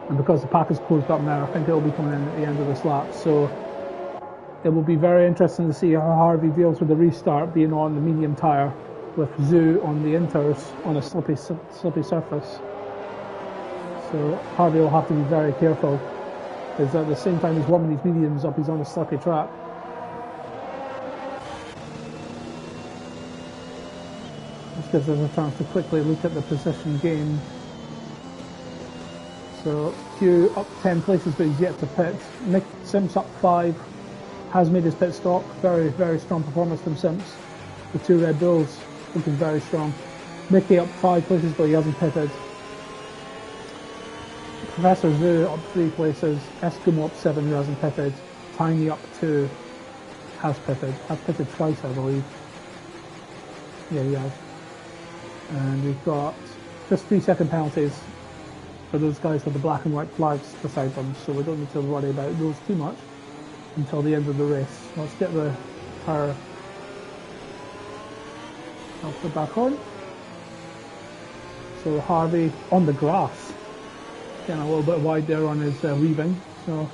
And because the pack is closed up now, I think it'll be coming in at the end of this lap. So it will be very interesting to see how Harvey deals with the restart being on the medium tyre. with Zoo on the inters on a slippy surface. So Harvey will have to be very careful, because at the same time he's warming these mediums up, he's on a slippy track. This gives us a chance to quickly look at the position gain. So Q up 10 places, but he's yet to pit. Nick Simps up 5, has made his pit stop. Very, very strong performance from Simps. The 2 Red Bulls looking very strong. Mickey up 5 places, but he hasn't pitted. Professor Zoo up 3 places. Eskimo up 7, who hasn't pitted. Tiny up 2, has pitted. Has pitted twice, I believe. Yeah, he has. And we've got just 3-second penalties for those guys with the black and white flags beside them, so we don't need to worry about those too much until the end of the race. Let's get the tyre filter back on. So Harvey on the grass, getting a little bit wide there on his weaving, so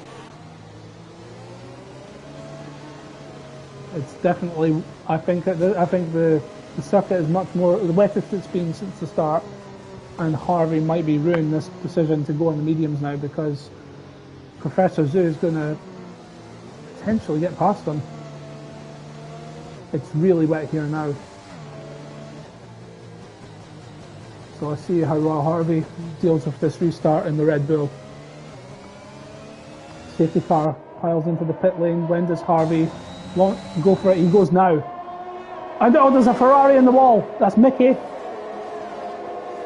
it's definitely, I think the circuit is much more, the wettest it's been since the start, and Harvey might be ruining this decision to go on the mediums now, because Professor Zoo is going to potentially get past him. It's really wet here now. So let's see how well Harvey deals with this restart in the Red Bull. Safety car piles into the pit lane. When does Harvey go for it? He goes now. And oh, there's a Ferrari in the wall. That's Mickey.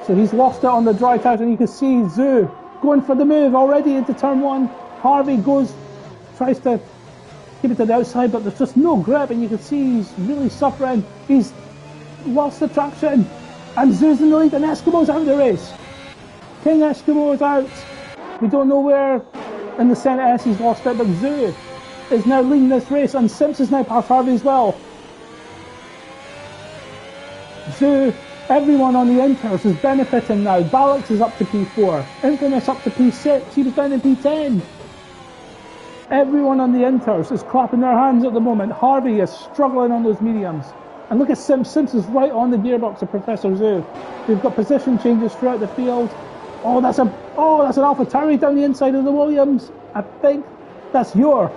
So he's lost it on the dry tires, and you can see Zoo going for the move already into turn 1. Harvey tries to keep it to the outside, but there's just no grip, and you can see he's really suffering. He's lost the traction, and Zoo's in the lead, and Eskimo's out of the race. King Eskimo is out. We don't know where in the Senate S he's lost it, but Zoo is now leading this race, and Simps is now past Harvey as well. Zoo, everyone on the inters is benefiting now. Balix is up to P4. Infamous up to P6. He was down in P10. Everyone on the inters is clapping their hands at the moment. Harvey is struggling on those mediums. And look at Simps. Simps is right on the gearbox of Professor Zoo. We've got position changes throughout the field. Oh, that's an AlphaTauri down the inside of the Williams. I think that's Yor,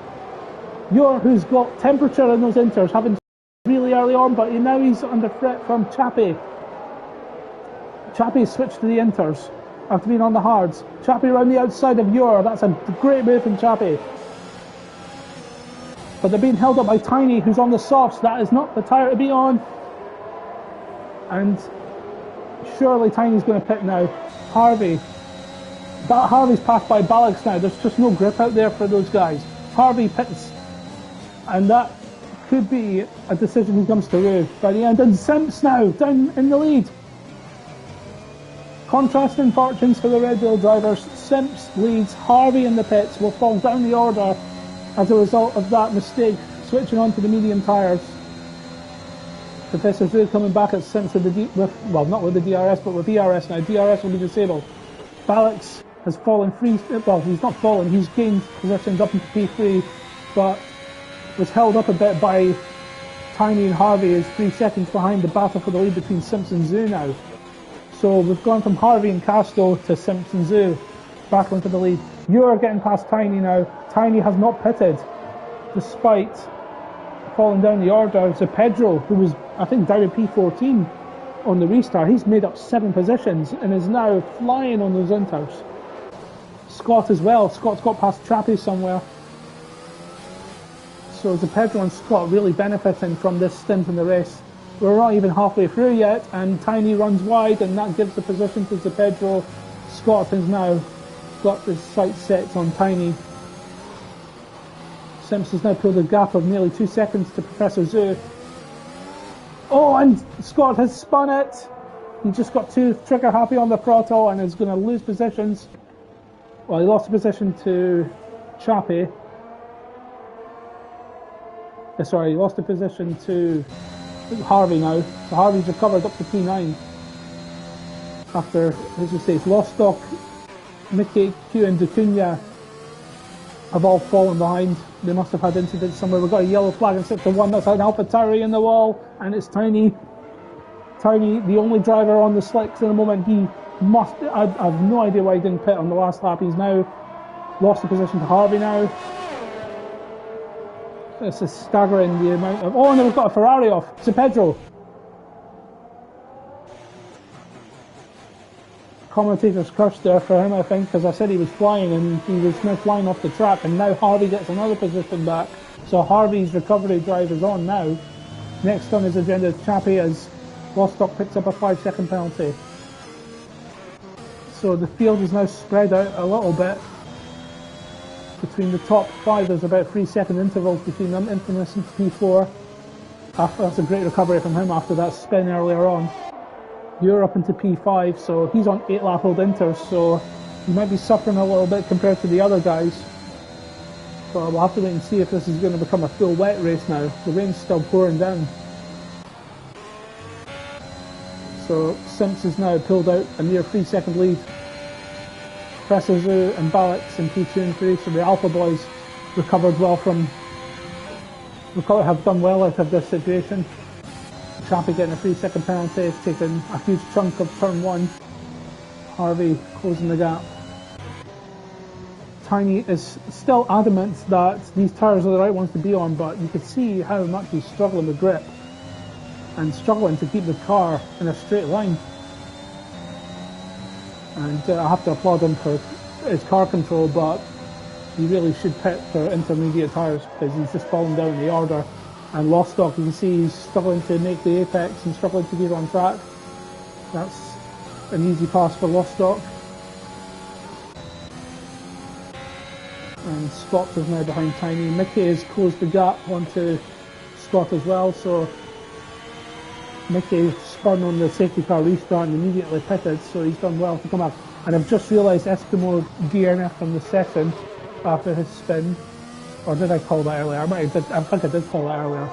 who's got temperature in those inters, having really early on, but now he's under threat from Chappie. Chappie switched to the inters after being on the hards. Chappie around the outside of Yor. That's a great move from Chappie. But they're being held up by Tiny, who's on the softs. That is not the tyre to be on. And surely Tiny's going to pit now. Harvey's passed by Balix now. There's just no grip out there for those guys. Harvey pits. And that could be a decision he comes to rue by the end. And Simps now down in the lead. Contrasting fortunes for the Red Bull drivers. Simps leads. Harvey in the pits will fall down the order as a result of that mistake, switching on to the medium tyres. Professor Zoo coming back at Simps not with the DRS, but with ERS now. DRS will be disabled. Balix has fallen free. Well, he's not fallen. He's gained positions up into P3, but was held up a bit by Tiny and Harvey. Is 3 seconds behind the battle for the lead between Simps and Zoo now. So we've gone from Harvey and Casto to Simps and Zoo, battling for the lead. You're getting past Tiny now. Tiny has not pitted, despite falling down the order. So Pedro, who was, I think, down at P14 on the restart, he's made up 7 positions and is now flying on those inters. Scott as well. Scott's got past Chappie somewhere. So Pedro and Scott really benefiting from this stint in the race. We're not even halfway through yet, and Tiny runs wide, and that gives the position to Pedro. Scott has now got his sights set on Tiny. Simps has now pulled a gap of nearly 2 seconds to Professor Zoo. Oh, and Scott has spun it. He just got too trigger happy on the throttle and is going to lose positions. Well, he lost the position to Chappie. He lost the position to Harvey now. So Harvey's recovered up to P9 after his mistakes. Lostock, Mickey, Q and Ducunia have all fallen behind. They must have had incidents somewhere. We've got a yellow flag in sector 1. That's an AlphaTauri in the wall, and it's Tiny. Tiny, the only driver on the slicks at the moment, he must. I have no idea why he didn't pit on the last lap. He's now lost the position to Harvey now. This is staggering the amount of. Oh, and we've got a Ferrari off. It's a Pedro. Commentator's curse there for him, I think, because I said he was flying and he was now flying off the track, and now Harvey gets another position back. So Harvey's recovery drive is on now. Next on his agenda is Chappie as Lostock picks up a 5-second penalty. So the field is now spread out a little bit. Between the top 5, there's about 3-second intervals between them. Infamous into P4. That's a great recovery from him after that spin earlier on. You're up into P5, so he's on 8-lap old inters, so he might be suffering a little bit compared to the other guys. So we'll have to wait and see if this is going to become a full wet race now. The rain's still pouring down. So Simps has now pulled out a near 3-second lead. Presserzu and Ballots in P2 and 3, so the Alpha boys recovered well have done well out of this situation. Chappie getting a 3-second penalty, taking a huge chunk of turn 1. Harvey closing the gap. Tiny is still adamant that these tyres are the right ones to be on, but you could see how much he's struggling with grip and struggling to keep the car in a straight line. And I have to applaud him for his car control, but he really should pit for intermediate tyres because he's just falling down the order. And Lostock, you can see he's struggling to make the apex and struggling to get on track. That's an easy pass for Lostock. And Scott is now behind Tiny. Mickey has closed the gap onto Scott as well, so Mickey spun on the safety car restart and immediately pitted, so he's done well to come up. And I've just realised Eskimo DNF from the session after his spin. Or did I call that earlier? I think I did call that earlier.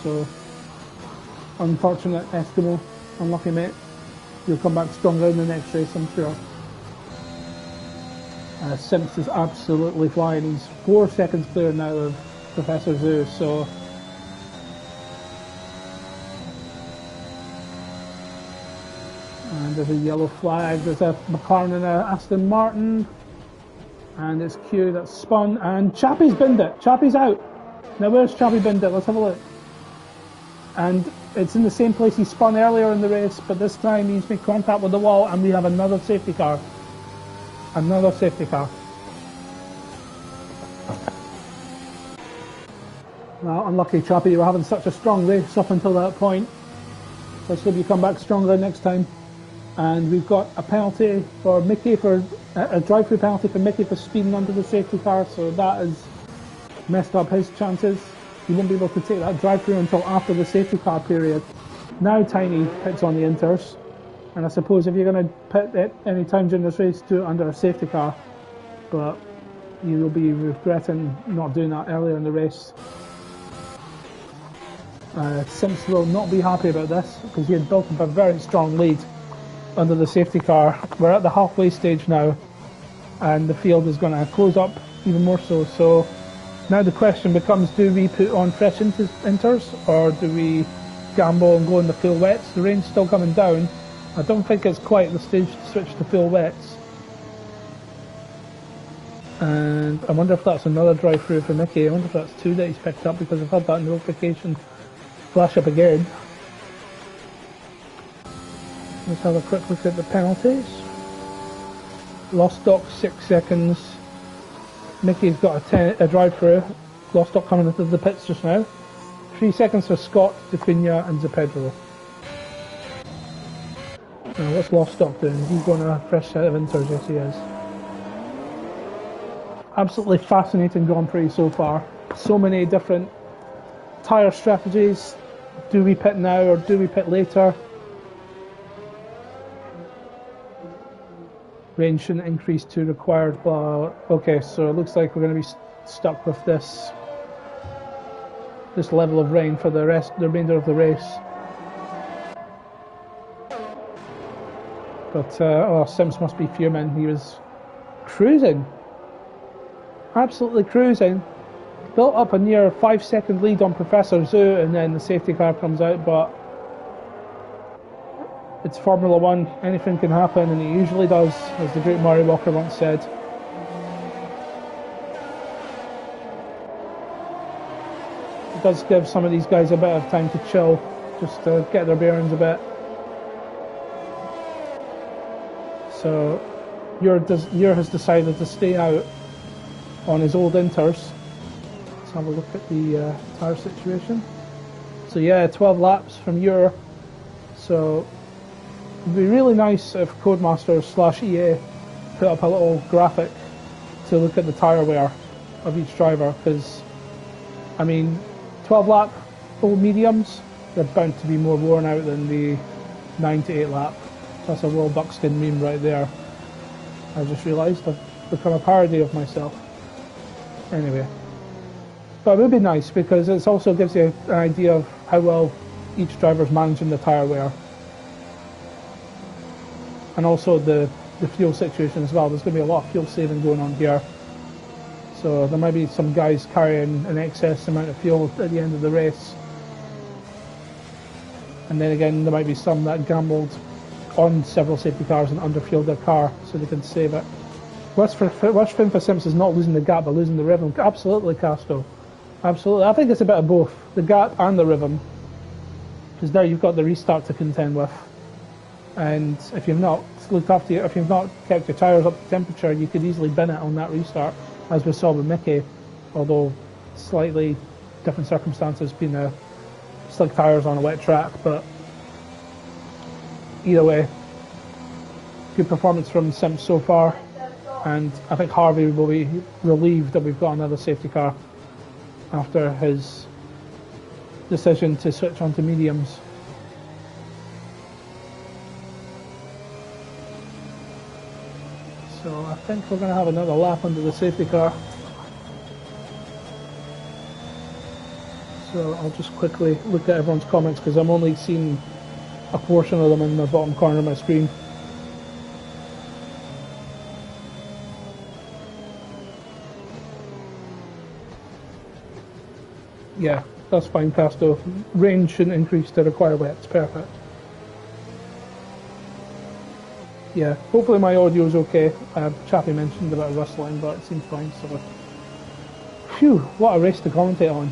So, unfortunate Eskimo, unlucky mate. You'll come back stronger in the next race, I'm sure. Simps is absolutely flying. He's 4 seconds clear now of Professor Zoo, so and there's a yellow flag. There's a McLaren and a Aston Martin. And it's Q that's spun, and Chappie's binned it. Chappie's out. Now where's Chappie binned it? Let's have a look. And it's in the same place he spun earlier in the race, but this time he's made contact with the wall, and we have another safety car. Another safety car. Well, unlucky Chappie, you were having such a strong race up until that point. Let's hope you come back stronger next time. And we've got a penalty for Mickey for a drive-through penalty for Mickey for speeding under the safety car, so that has messed up his chances. He won't be able to take that drive-through until after the safety car period. Now Tiny pits on the inters, and I suppose if you're going to pit at any time during this race, do it under a safety car, but you will be regretting not doing that earlier in the race. Simps will not be happy about this because he had built up a very strong lead under the safety car. We're at the halfway stage now, and the field is going to close up even more so. So now the question becomes, do we put on fresh inters or do we gamble and go in the full wets? The rain's still coming down. I don't think it's quite the stage to switch to full wets. And I wonder if that's another drive through for Mickey. I wonder if that's 2 that he's picked up, because I've had that notification flash up again. Let's have a quick look at the penalties. Lostock 6 seconds. Mickey's got a drive through. Lostock coming into the pits just now. 3 seconds for Scott, Definia and Zapedro. Now what's Lostock doing? He's going a fresh set of inters, yes he is. Absolutely fascinating Grand Prix so far. So many different tyre strategies. Do we pit now or do we pit later? Range shouldn't increase to required, blah. Okay, so it looks like we're going to be stuck with this level of rain for the remainder of the race. But oh, Simps must be fuming. He was cruising, absolutely cruising. built up a near 5-second lead on Professor Zoo, and then the safety car comes out, but it's Formula One, anything can happen, and it usually does, as the great Murray Walker once said. It does give some of these guys a bit of time to chill, just to get their bearings a bit. So, Ure has decided to stay out on his old Inters. Let's have a look at the tyre situation. So yeah, 12 laps from Ure. So it'd be really nice if Codemasters/EA put up a little graphic to look at the tyre wear of each driver, because I mean 12 lap old mediums, they're bound to be more worn out than the 9 to 8 lap. That's a Will Buxton meme right there. I just realised I've become a parody of myself. Anyway, but it would be nice because it also gives you an idea of how well each driver's managing the tyre wear, and also the fuel situation as well. There's going to be a lot of fuel saving going on here, so there might be some guys carrying an excess amount of fuel at the end of the race, and then again there might be some that gambled on several safety cars and underfueled their car so they can save it. Worst thing for Simps is not losing the gap but losing the rhythm. Absolutely, Casto. Absolutely. I think it's a bit of both. The gap and the rhythm. Because there you've got the restart to contend with. And if you've not looked after if you've not kept your tyres up to temperature, you could easily bin it on that restart, as we saw with Mickey, although slightly different circumstances, being slick tyres on a wet track. But either way, good performance from Simps so far, and I think Harvey will be relieved that we've got another safety car after his decision to switch onto mediums. So I think we're going to have another lap under the safety car. So I'll just quickly look at everyone's comments because I'm only seeing a portion of them in the bottom corner of my screen. Yeah, that's fine, Casto. Range shouldn't increase to require wets. Perfect. Yeah, hopefully my audio is okay. Chappie mentioned about rustling, but it seems fine. So, phew, what a race to commentate on.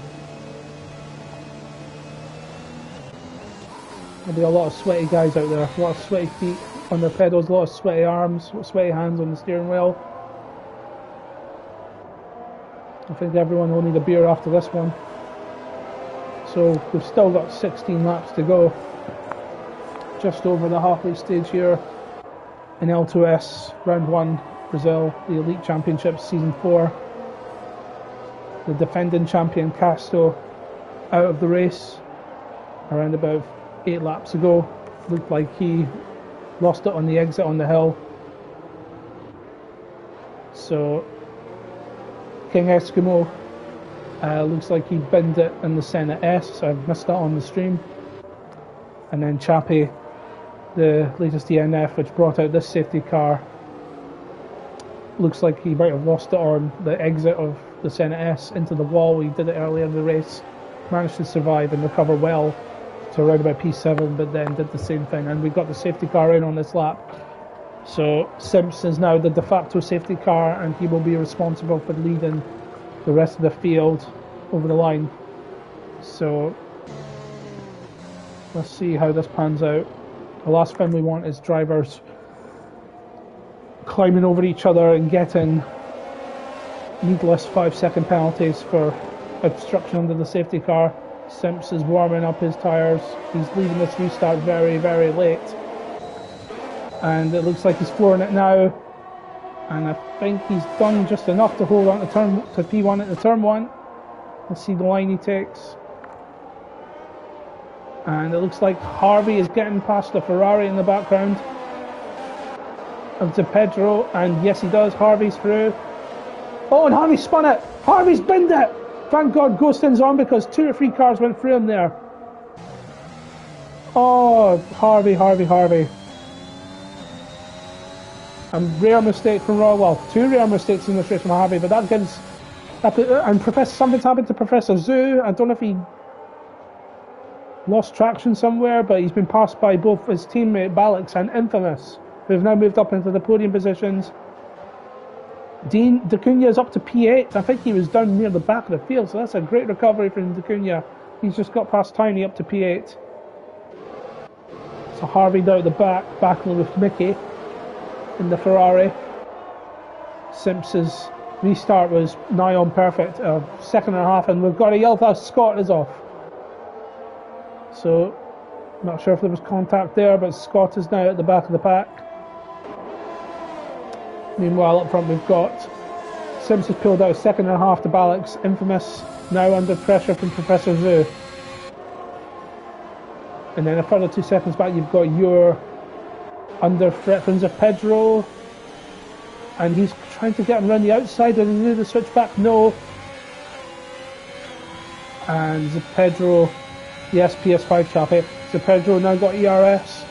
There'll be a lot of sweaty guys out there, a lot of sweaty feet on their pedals, a lot of sweaty arms, sweaty hands on the steering wheel. I think everyone will need a beer after this one. So we've still got 16 laps to go, just over the halfway stage here in L2S Round 1 Brazil, the Elite Championships Season 4. The defending champion Casto out of the race around about 8 laps ago. Looked like he lost it on the exit on the hill. So King Eskimo looks like he binned it in the Senna S. I've missed that on the stream. And then Chappie, the latest DNF, which brought out this safety car, looks like he might have lost it on the exit of the Senna S into the wall. He did it earlier in the race, managed to survive and recover well to around about P7, but then did the same thing. And we got the safety car in on this lap. So Simps is now the de facto safety car, and he will be responsible for leading the rest of the field over the line. So let's see how this pans out. The last thing we want is drivers climbing over each other and getting needless 5-second penalties for obstruction under the safety car. Simps is warming up his tyres. He's leaving this restart very, very late. And it looks like he's flooring it now. And I think he's done just enough to hold on to P1 at the turn 1. Let's see the line he takes. And it looks like Harvey is getting past the Ferrari in the background of De Pedro, and yes he does, Harvey's through. Oh, and Harvey spun it! Harvey's binned it! Thank God Ghostin's on, because 2 or 3 cars went through him there. Oh, Harvey. A rare mistake from Roy. Well, 2 rare mistakes in this race from Harvey, but that gives And something's happened to Professor Zoo. I don't know if he lost traction somewhere, but he's been passed by both his teammate Balix and Infamous, who have now moved up into the podium positions. Dean D'Acunha is up to P8. I think he was down near the back of the field, so that's a great recovery from D'Acunha. He's just got past Tiny up to P8. So Harvey down at the back, battling with Mickey in the Ferrari. Simpson's restart was nigh on perfect, second and a half, and we've got a yellow flag. Scott is off. So, not sure if there was contact there, but Scott is now at the back of the pack. Meanwhile, up front we've got Simpson's pulled out a second and a half to Balix. Infamous now under pressure from Professor Zoo. And then a further 2 seconds back, you've got your under threat from Pedro. And he's trying to get him around the outside. Did he do the switch back? No. And Pedro, yes, PS5 chappy. Pedro now got ERS.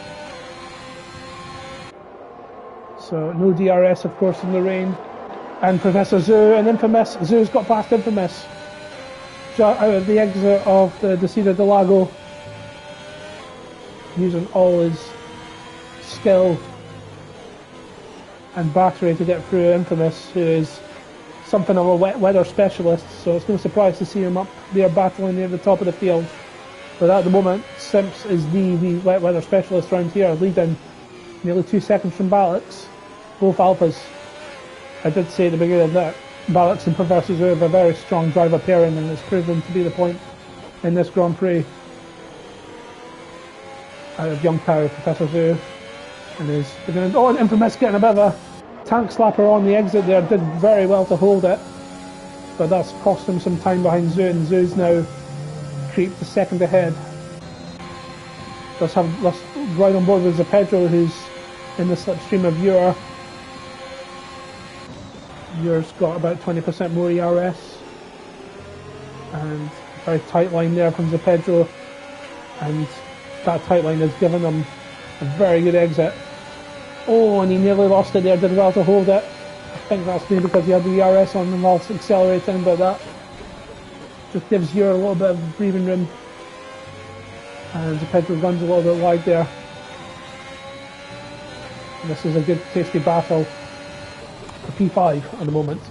So no DRS, of course, in the rain. And Professor Zoo and Infamous. Zoo's got past Infamous. Out of the exit of the Descida del Lago. Using all his skill and battery to get through Infamous, who is something of a wet weather specialist, so it's no surprise to see him up there battling near the top of the field. But at the moment, Simps is the wet weather specialist around here, leading nearly 2 seconds from Balix. Both Alphas. I did say at the beginning that Balix and Professor Zoo have a very strong driver pairing, and it's proven to be the point in this Grand Prix. Out of Young Cow, Professor Zoo. And Infamous getting a bit of a tank slapper on the exit there, did very well to hold it, but that's cost him some time behind Zoo, and Zoo's now creeped a second ahead. Let's ride on board with Pedro, who's in the slipstream of Ure. Ure's got about 20% more ERS, and a very tight line there from Pedro, and that tight line has given him a very good exit. Oh, and he nearly lost it there, did well to hold it. I think that's maybe because he had the ERS on him whilst accelerating, but that just gives Ure a little bit of breathing room. And Pedro runs a little bit wide there. And this is a good tasty battle for P5 at the moment.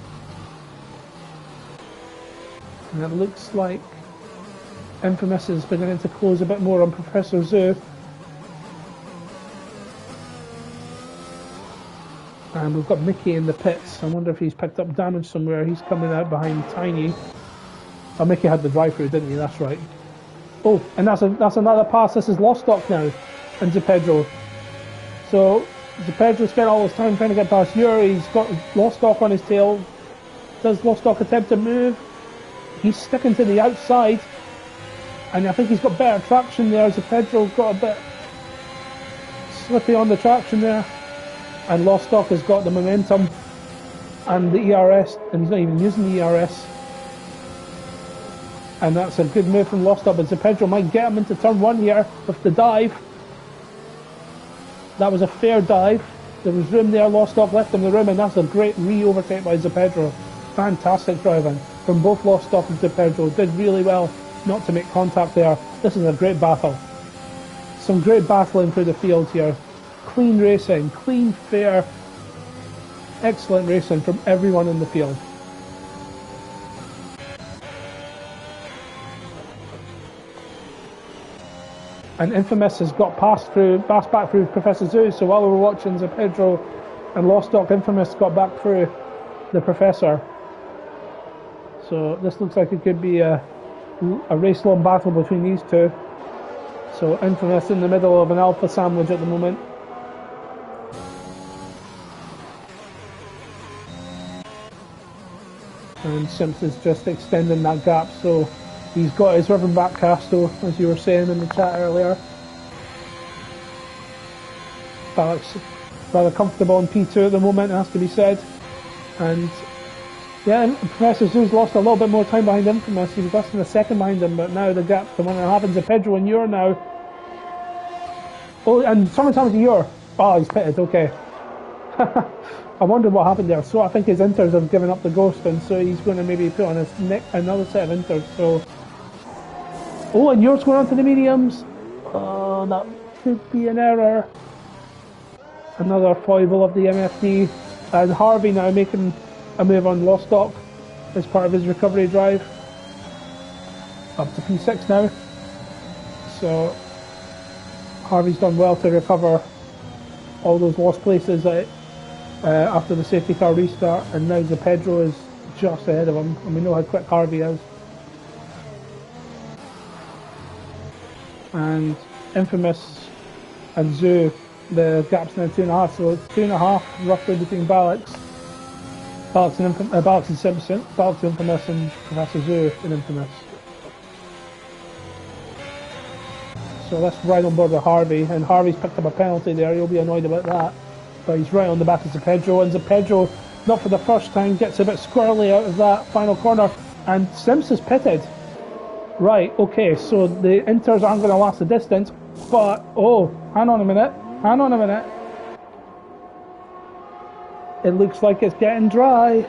And it looks like Infamous is beginning to close a bit more on Professor Zoo. And we've got Mickey in the pits. I wonder if he's picked up damage somewhere. He's coming out behind Tiny. Oh, Mickey had the drive-through, didn't he? That's right. Oh, and that's another pass. This is Lostock now into Pedro. So Pedro spent all his time trying to get past Yuri. He's got Lostock on his tail. Does Lostock attempt to move? He's sticking to the outside, and I think he's got better traction there. Pedro got a bit slippy on the traction there, and Lostock has got the momentum and the ERS, and he's not even using the ERS. And that's a good move from Lostock, but Pedro might get him into turn 1 here with the dive. That was a fair dive. There was room there. Lostock left him the room, and that's a great re-overtake by Pedro. Fantastic driving from both Lostock and Pedro. Did really well not to make contact there. This is a great battle. Some great battling through the field here. Clean racing, clean, fair, excellent racing from everyone in the field. And Infamous has got passed back through Professor Zoo, so while we were watching Pedro and Lostock, Infamous got back through the Professor. So this looks like it could be a race-long battle between these two. So Infamous in the middle of an alpha sandwich at the moment. And Simps is just extending that gap, so he's got his ribbon back, Casto, as you were saying in the chat earlier. Balix rather comfortable in P2 at the moment, it has to be said. And yeah, Professor Zoo's lost a little bit more time behind Infamous. He was less than a second behind him, but now the gap, the one that happens to Pedro and Ure now. Oh, and someone's having to Ure. Oh, he's pitted, okay. I wonder what happened there. So I think his inters have given up the ghost, and so he's going to maybe put on his neck another set of inters. So, oh, and yours going on to the mediums. Oh, that could be an error. Another foible of the MFD. And Harvey now making a move on Lostock as part of his recovery drive. Up to P6 now. So Harvey's done well to recover all those lost places after the safety car restart, and now the Pedro is just ahead of him, and we know how quick Harvey is. And Infamous and Zoo, the gap's now 2.5, so it's 2.5 roughly between Balix and Simpson, Balix Infamous and Professor Zoo in Infamous. So that's right on board with Harvey, and Harvey's picked up a penalty there. He'll be annoyed about that, but he's right on the back of Zapedro, and Zapedro, not for the first time, gets a bit squirrely out of that final corner, and Sims is pitted. Right, okay, so the Inters aren't going to last the distance, but, oh, hang on a minute. It looks like it's getting dry.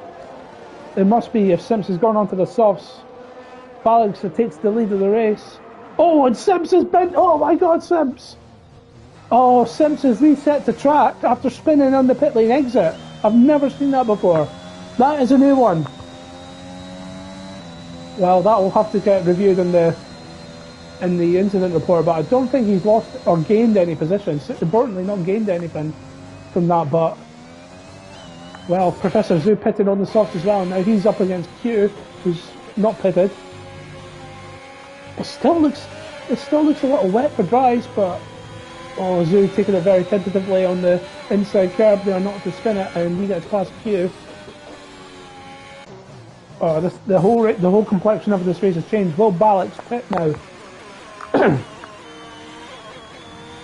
It must be if Sims has gone onto the softs. Balix takes the lead of the race. Oh, and Sims has been... Oh my god, Sims! Oh, Sims has reset to track after spinning on the pit lane exit. I've never seen that before. That is a new one. Well, that will have to get reviewed in the incident report, but I don't think he's lost or gained any positions. Importantly, not gained anything from that, but... Well, Professor Zoo pitted on the softs as well, and now he's up against Q, who's not pitted. It still looks a little wet for dries, but oh, Zoo taking it very tentatively on the inside curb there, not to spin it, and we get to class Q. Oh, the whole complexion of this race has changed. Will Balix pit now?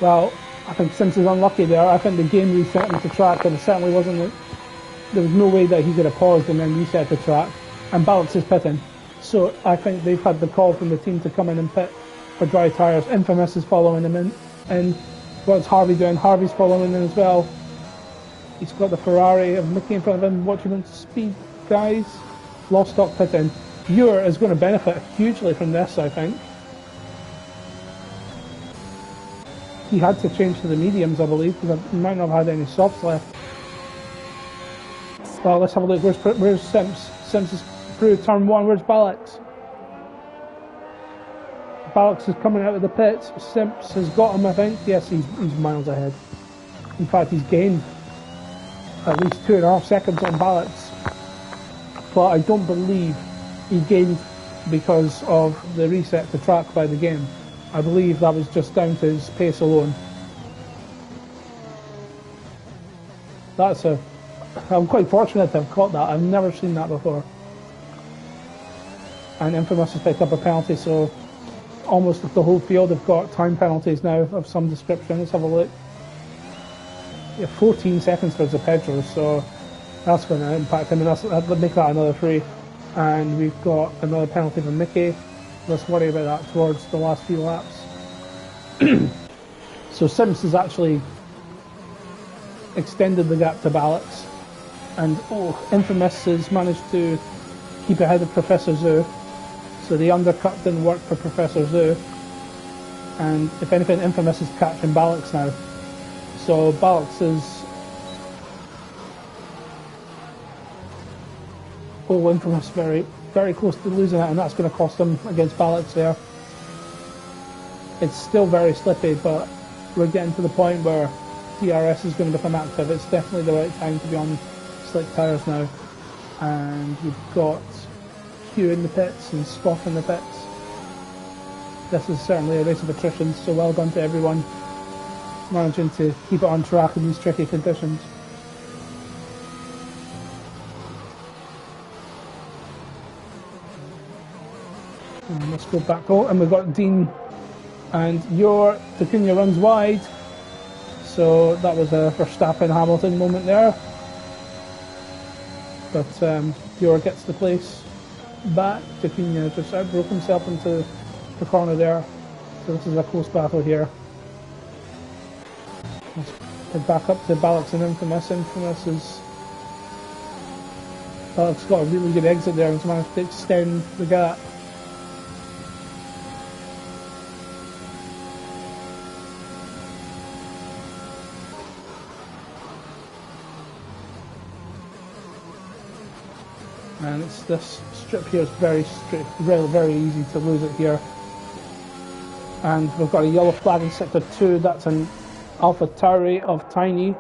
Well, I think Sims is unlucky there. I think the game reset him to track, and it certainly wasn't. There was no way that he could have paused and then reset the track, and Balix is pitting. So I think they've had the call from the team to come in and pit for dry tyres. Infamous is following him in. And what's Harvey doing? Harvey's following in as well. He's got the Ferrari of Mickey in front of him, watching him speed, guys. Lostock pitting. Ewer is going to benefit hugely from this, I think. He had to change to the mediums, I believe, because he might not have had any softs left. Well, let's have a look. Where's Sims? Sims is through turn 1. Where's Balix? Balix is coming out of the pits. Sims has got him, I think. Yes, he's miles ahead. In fact, he's gained at least 2.5 seconds on Balix. But I don't believe he gained because of the reset to track by the game. I believe that was just down to his pace alone. I'm quite fortunate to have caught that. I've never seen that before. And Infamous has picked up a penalty, so almost the whole field have got time penalties now of some description. Let's have a look. Yeah, 14 seconds for Zapedro, so that's going to impact him, and that'll make that another 3. And we've got another penalty from Mickey. Let's worry about that towards the last few laps. So Sims has actually extended the gap to Balix, and Infamous has managed to keep ahead of Professor Zoo. So the undercut didn't work for Professor Zoo, and if anything, Infamous is catching Balix now. So Balix is... Oh, Infamous very, very close to losing it, and that's going to cost him against Balix there. It's still very slippy, but we're getting to the point where DRS is going to become active. It's definitely the right time to be on slick tyres now. And we've got Q in the pits and Spoff in the pits. This is certainly a race of attrition, so well done to everyone managing to keep it on track in these tricky conditions. And let's go back. Oh, and we've got Dean, and your Tacunia runs wide. So that was a Verstappen Hamilton moment there. But Dior gets the place back. Tacunia just outbroke himself into the corner there. So this is a close battle here. Head back up to Balix and Infamous. Balix got a really good exit there and has managed to extend the gap. And this strip here is very straight, very easy to lose it here. And we've got a yellow flag in sector 2. That's an Alpha Tauri of Tiny.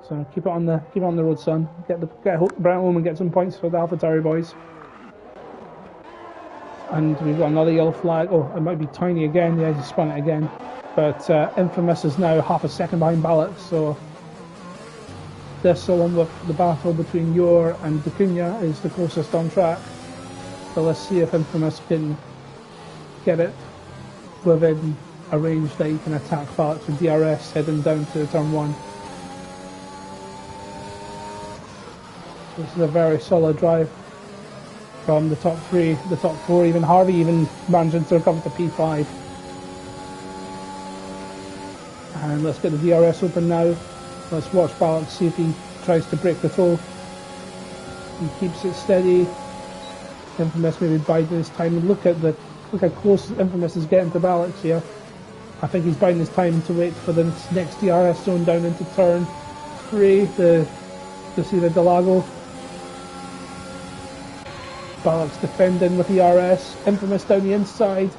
So keep it on the road, son. Get Brent home and get some points for the Alpha Tauri boys. And we've got another yellow flag. Oh, it might be Tiny again. Yeah, he spun it again. But Infamous is now half a second behind Balix, so this, along with the battle between Yor and Vicuña, is the closest on track. So let's see if Infamous can get it within a range that he can attack Balix with DRS heading down to turn 1. This is a very solid drive from the top 3, the top 4, even Harvey even managing to recover to P5. And let's get the DRS open now. Let's watch Balix see if he tries to break the toe. He keeps it steady. Infamous maybe biding his time. And look how close Infamous is getting to Balix here. I think he's biding his time to wait for the next DRS zone down into turn 3 to see the Delago. Balix defending with the RS. Infamous down the inside.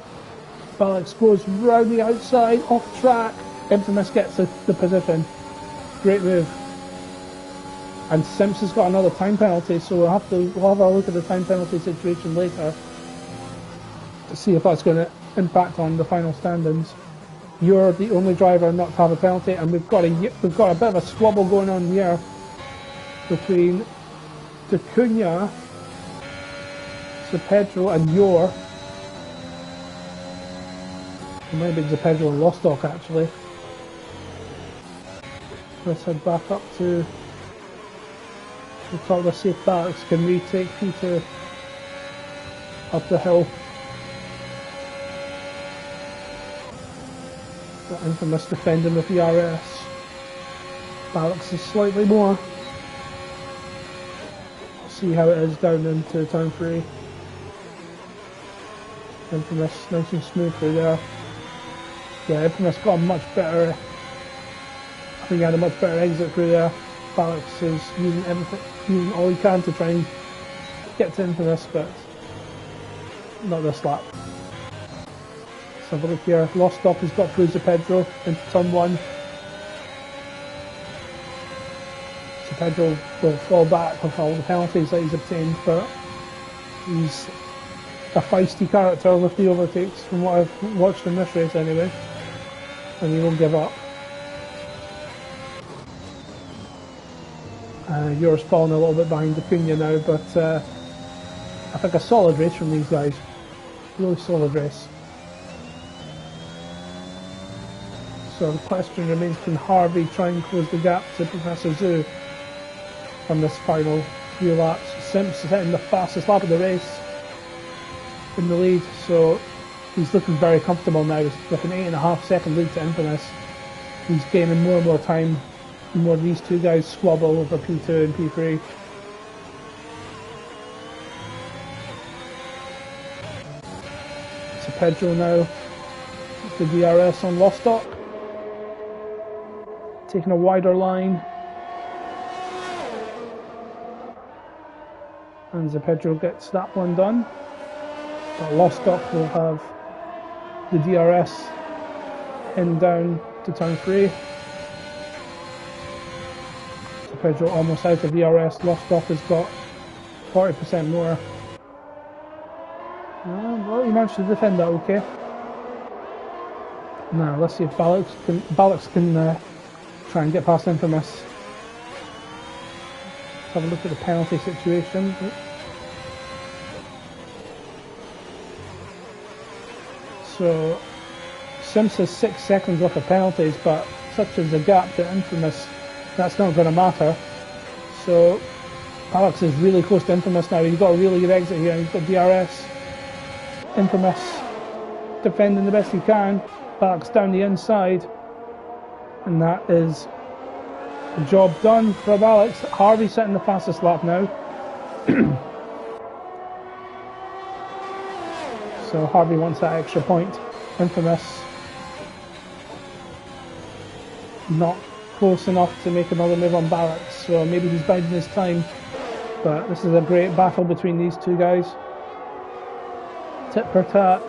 Balix goes round the outside, off track. Infamous gets the position. Great move. And Simps has got another time penalty, so we'll have a look at the time penalty situation later to see if that's going to impact on the final standings. You're the only driver not to have a penalty, and we've got a bit of a squabble going on here between Vicuña, Zepedro and Yor. Maybe Zepedro and Lostock actually. Let's head back up to the top. Let's see if Balix can retake P2 up the hill. Got Infamous defending with the RS. Balix is slightly more. See how it is down into turn 3. Infamous nice and smooth through there. Yeah, Infamous got a much better. I think he had a much better exit through there. Balix is using all he can to try and get to Infamous, but not this lap. Let's have a look here. Lostock has got through Zepedro into turn 1. Zepedro will fall back with all the penalties that he's obtained, but he's a feisty character with the overtakes from what I've watched in this race anyway, and he won't give up. Yours falling a little bit behind Vicuña now, but I think a solid race from these guys. Really solid race. So the question remains, can Harvey try and close the gap to Professor Zoo on this final few laps? Simps is hitting the fastest lap of the race in the lead, so he's looking very comfortable now with an 8.5 second lead to Infamous. He's gaining more and more time the more these two guys squabble over P2 and P3. So Pedro now with the DRS on Lostock, taking a wider line, and Zepedro gets that one done. But Lostock will have the DRS in down to turn 3. Zepedro almost out of DRS. Lostock has got 40% more. Well, he managed to defend that okay. Now let's see if Balix can try and get past Infamous. Let's have a look at the penalty situation. So Simps has 6 seconds worth of penalties, but such as the gap to Infamous, that's not going to matter. So Balix is really close to Infamous now. He's got a really good exit here. He's got DRS. Infamous defending the best he can. Backs down the inside. And that is the job done for Alex. Harvey setting the fastest lap now. So Harvey wants that extra point. Infamous not close enough to make another move on Ballots, so maybe he's biding his time. But this is a great battle between these two guys. Tit for tat.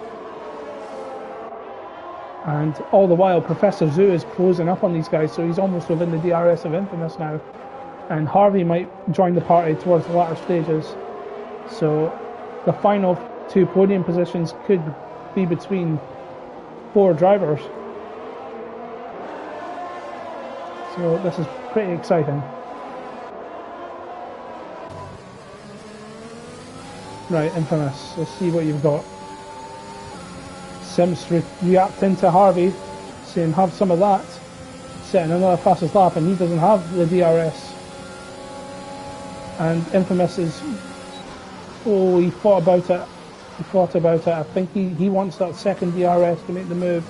And all the while Professor Zoo is closing up on these guys, so he's almost within the DRS of Infamous now. And Harvey might join the party towards the latter stages. So the final 2 podium positions could be between 4 drivers. So this is pretty exciting. Right, Infamous, let's see what you've got. Sims reacting to Harvey, saying have some of that, setting another fastest lap, and he doesn't have the DRS. And Infamous is, oh, he thought about it. I think he wants that second DRS to make the move.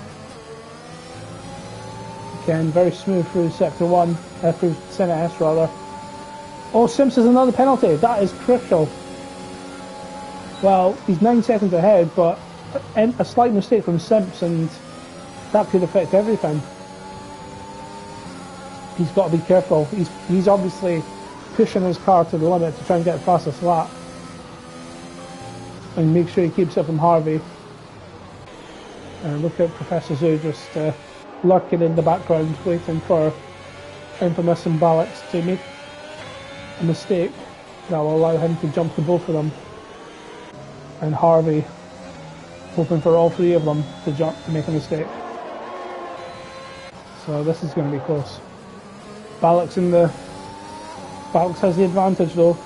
Again, very smooth through Sector 1, through Senate S rather. Oh, Sims has another penalty, that is crucial. Well, he's 9 seconds ahead, but a slight mistake from Sims and that could affect everything. He's got to be careful. He's obviously pushing his car to the limit to try and get the fastest lap. And make sure he keeps it from Harvey. And look at Professor Zoo just lurking in the background, waiting for Infamous and Ballots to make a mistake that will allow him to jump to both of them. And Harvey hoping for all 3 of them to jump to make a mistake. So this is going to be close. Ballots has the advantage though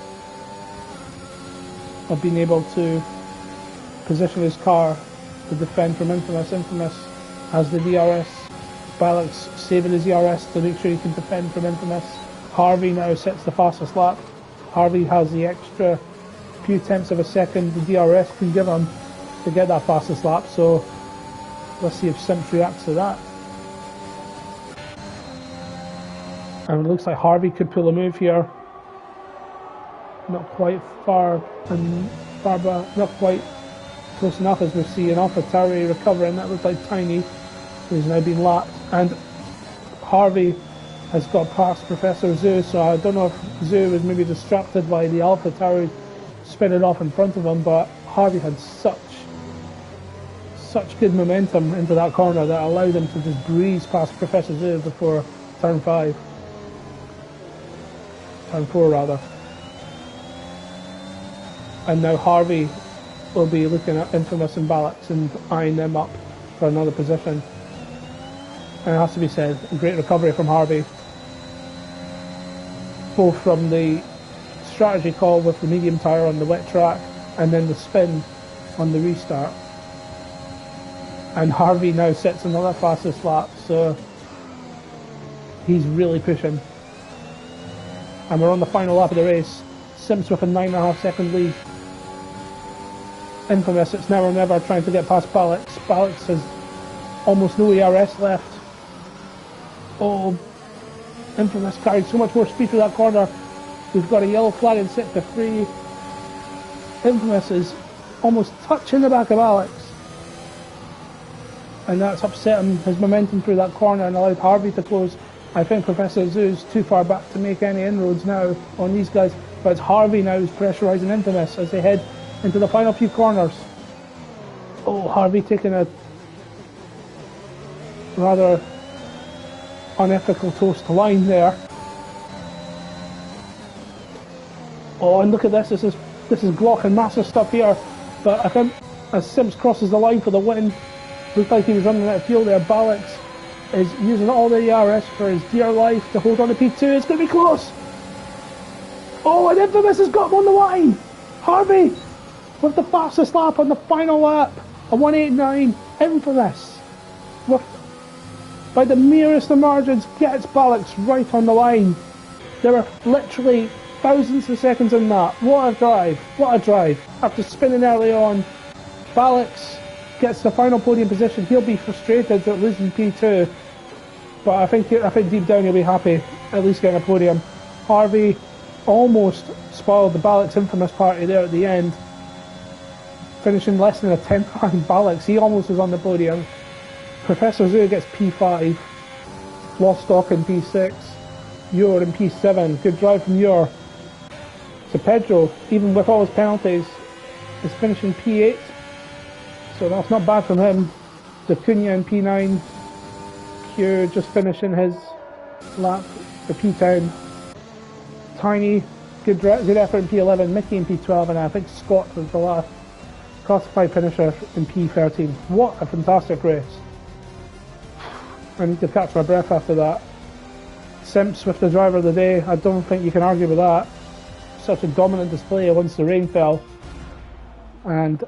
of being able to position his car to defend from Infamous. Infamous has the DRS. Ballots saving his DRS to make sure he can defend from Infamous. Harvey now sets the fastest lap. Harvey has the extra few tenths of a second the DRS can give him to get that fastest lap, so let's see if Sims reacts to that. And it looks like Harvey could pull a move here. Not quite not quite close enough as we see an AlphaTauri recovering. That looks like Tiny, who's now been lapped. And Harvey has got past Professor Zoo, so I don't know if Zoo was maybe distracted by the AlphaTauri spinning off in front of him, but Harvey had such good momentum into that corner that allowed him to just breeze past Professor Zoo before turn 4 rather. And now Harvey will be looking at Infamous and Ballots and eyeing them up for another position. And it has to be said, a great recovery from Harvey, both from the strategy call with the medium tyre on the wet track and then the spin on the restart. And Harvey now sets another fastest lap, so he's really pushing. And we're on the final lap of the race. Sims with a 9.5 second lead. Infamous, it's now or never, trying to get past Ballots. Ballots has almost no ERS left. Oh, Infamous carried so much more speed through that corner. We've got a yellow flag in Sector 3. Infamous is almost touching the back of Alex. And that's upset him, his momentum through that corner, and allowed Harvey to close. I think Professor Zoo's too far back to make any inroads now on these guys, but it's Harvey now who's pressurising Infamous as they head into the final few corners. Oh, Harvey taking a rather unethical toast to line there. Oh, and look at this, this is Glock and massive stuff here, but I think as Sims crosses the line for the win, looked like he was running out of fuel there. Ballots is using all the ERS for his dear life to hold on to P2. It's going to be close. Oh, and Infamous has got him on the line. Harvey with the fastest lap on the final lap. A 1:89. Infamous by the merest of margins gets Ballots right on the line. There are literally thousands of seconds in that. What a drive. What a drive. After spinning early on, Ballots gets the final podium position, he'll be frustrated at losing P2. But I think deep down he'll be happy at least getting a podium. Harvey almost spoiled the Balax infamous party there at the end, finishing less than a 10th behind Balax. He almost was on the podium. Professor Zoo gets P5, Lostock in P6, Yor in P7. Good drive from Yor. So Pedro, even with all his penalties, is finishing P8. So that's not bad from him. Dacunia in P9. Q just finishing his lap for P10. Tiny, good effort in P11. Mickey in P12, and I think Scott was the last classified finisher in P13. What a fantastic race. I need to catch my breath after that. Simps with the driver of the day. I don't think you can argue with that. Such a dominant display once the rain fell. And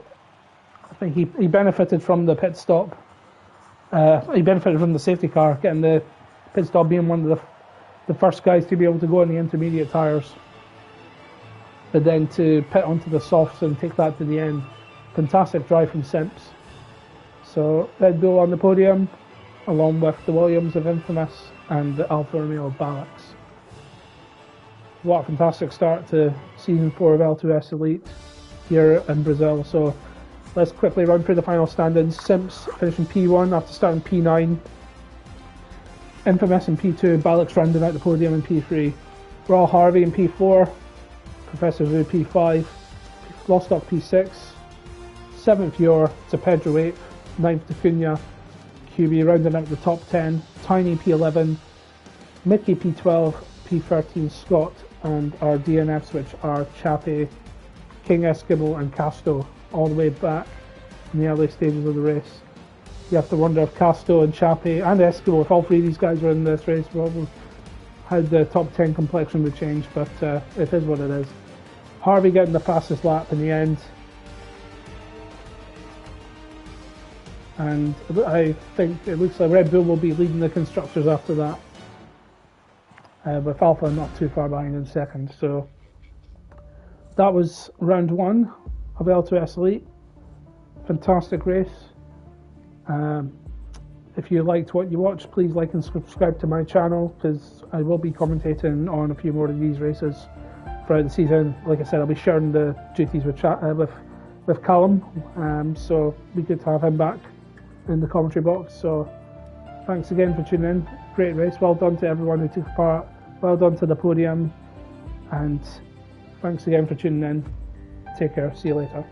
I think he benefited from the pit stop. He benefited from the safety car, getting the pit stop, being one of the first guys to be able to go on the intermediate tyres. But then to pit onto the softs and take that to the end. Fantastic drive from Simps. So Red Bull on the podium, along with the Williams of Infamous and the Alfa Romeo of Balax. What a fantastic start to Season 4 of L2S Elite here in Brazil. So let's quickly run through the final standings. Simps finishing P1 after starting P9. Infamous in P2, Balax rounding out the podium in P3. Raw Harvey in P4, Professor Vu P5, Lostock P6, 7th Yor to Pedro 8th, 9th Dacunia, QB rounding out the top 10, Tiny P11, Mickey P12, P13 Scott, and our DNFs, which are Chappie, King Eskimo and Casto, all the way back in the early stages of the race. You have to wonder if Casto and Chappie and Eskimo, if all three of these guys were in this race, probably how the top 10 complexion would change, but it is what it is. Harvey getting the fastest lap in the end. And I think it looks like Red Bull will be leading the constructors after that, with Alpha not too far behind in second. So that was round 1 of L2S Elite. Fantastic race. If you liked what you watched, please like and subscribe to my channel, because I will be commentating on a few more of these races throughout the season. Like I said, I'll be sharing the duties with Callum, so it'd be good to have him back in the commentary box. So thanks again for tuning in. Great race. Well done to everyone who took part. Well done to the podium, and thanks again for tuning in. Take care. See you later.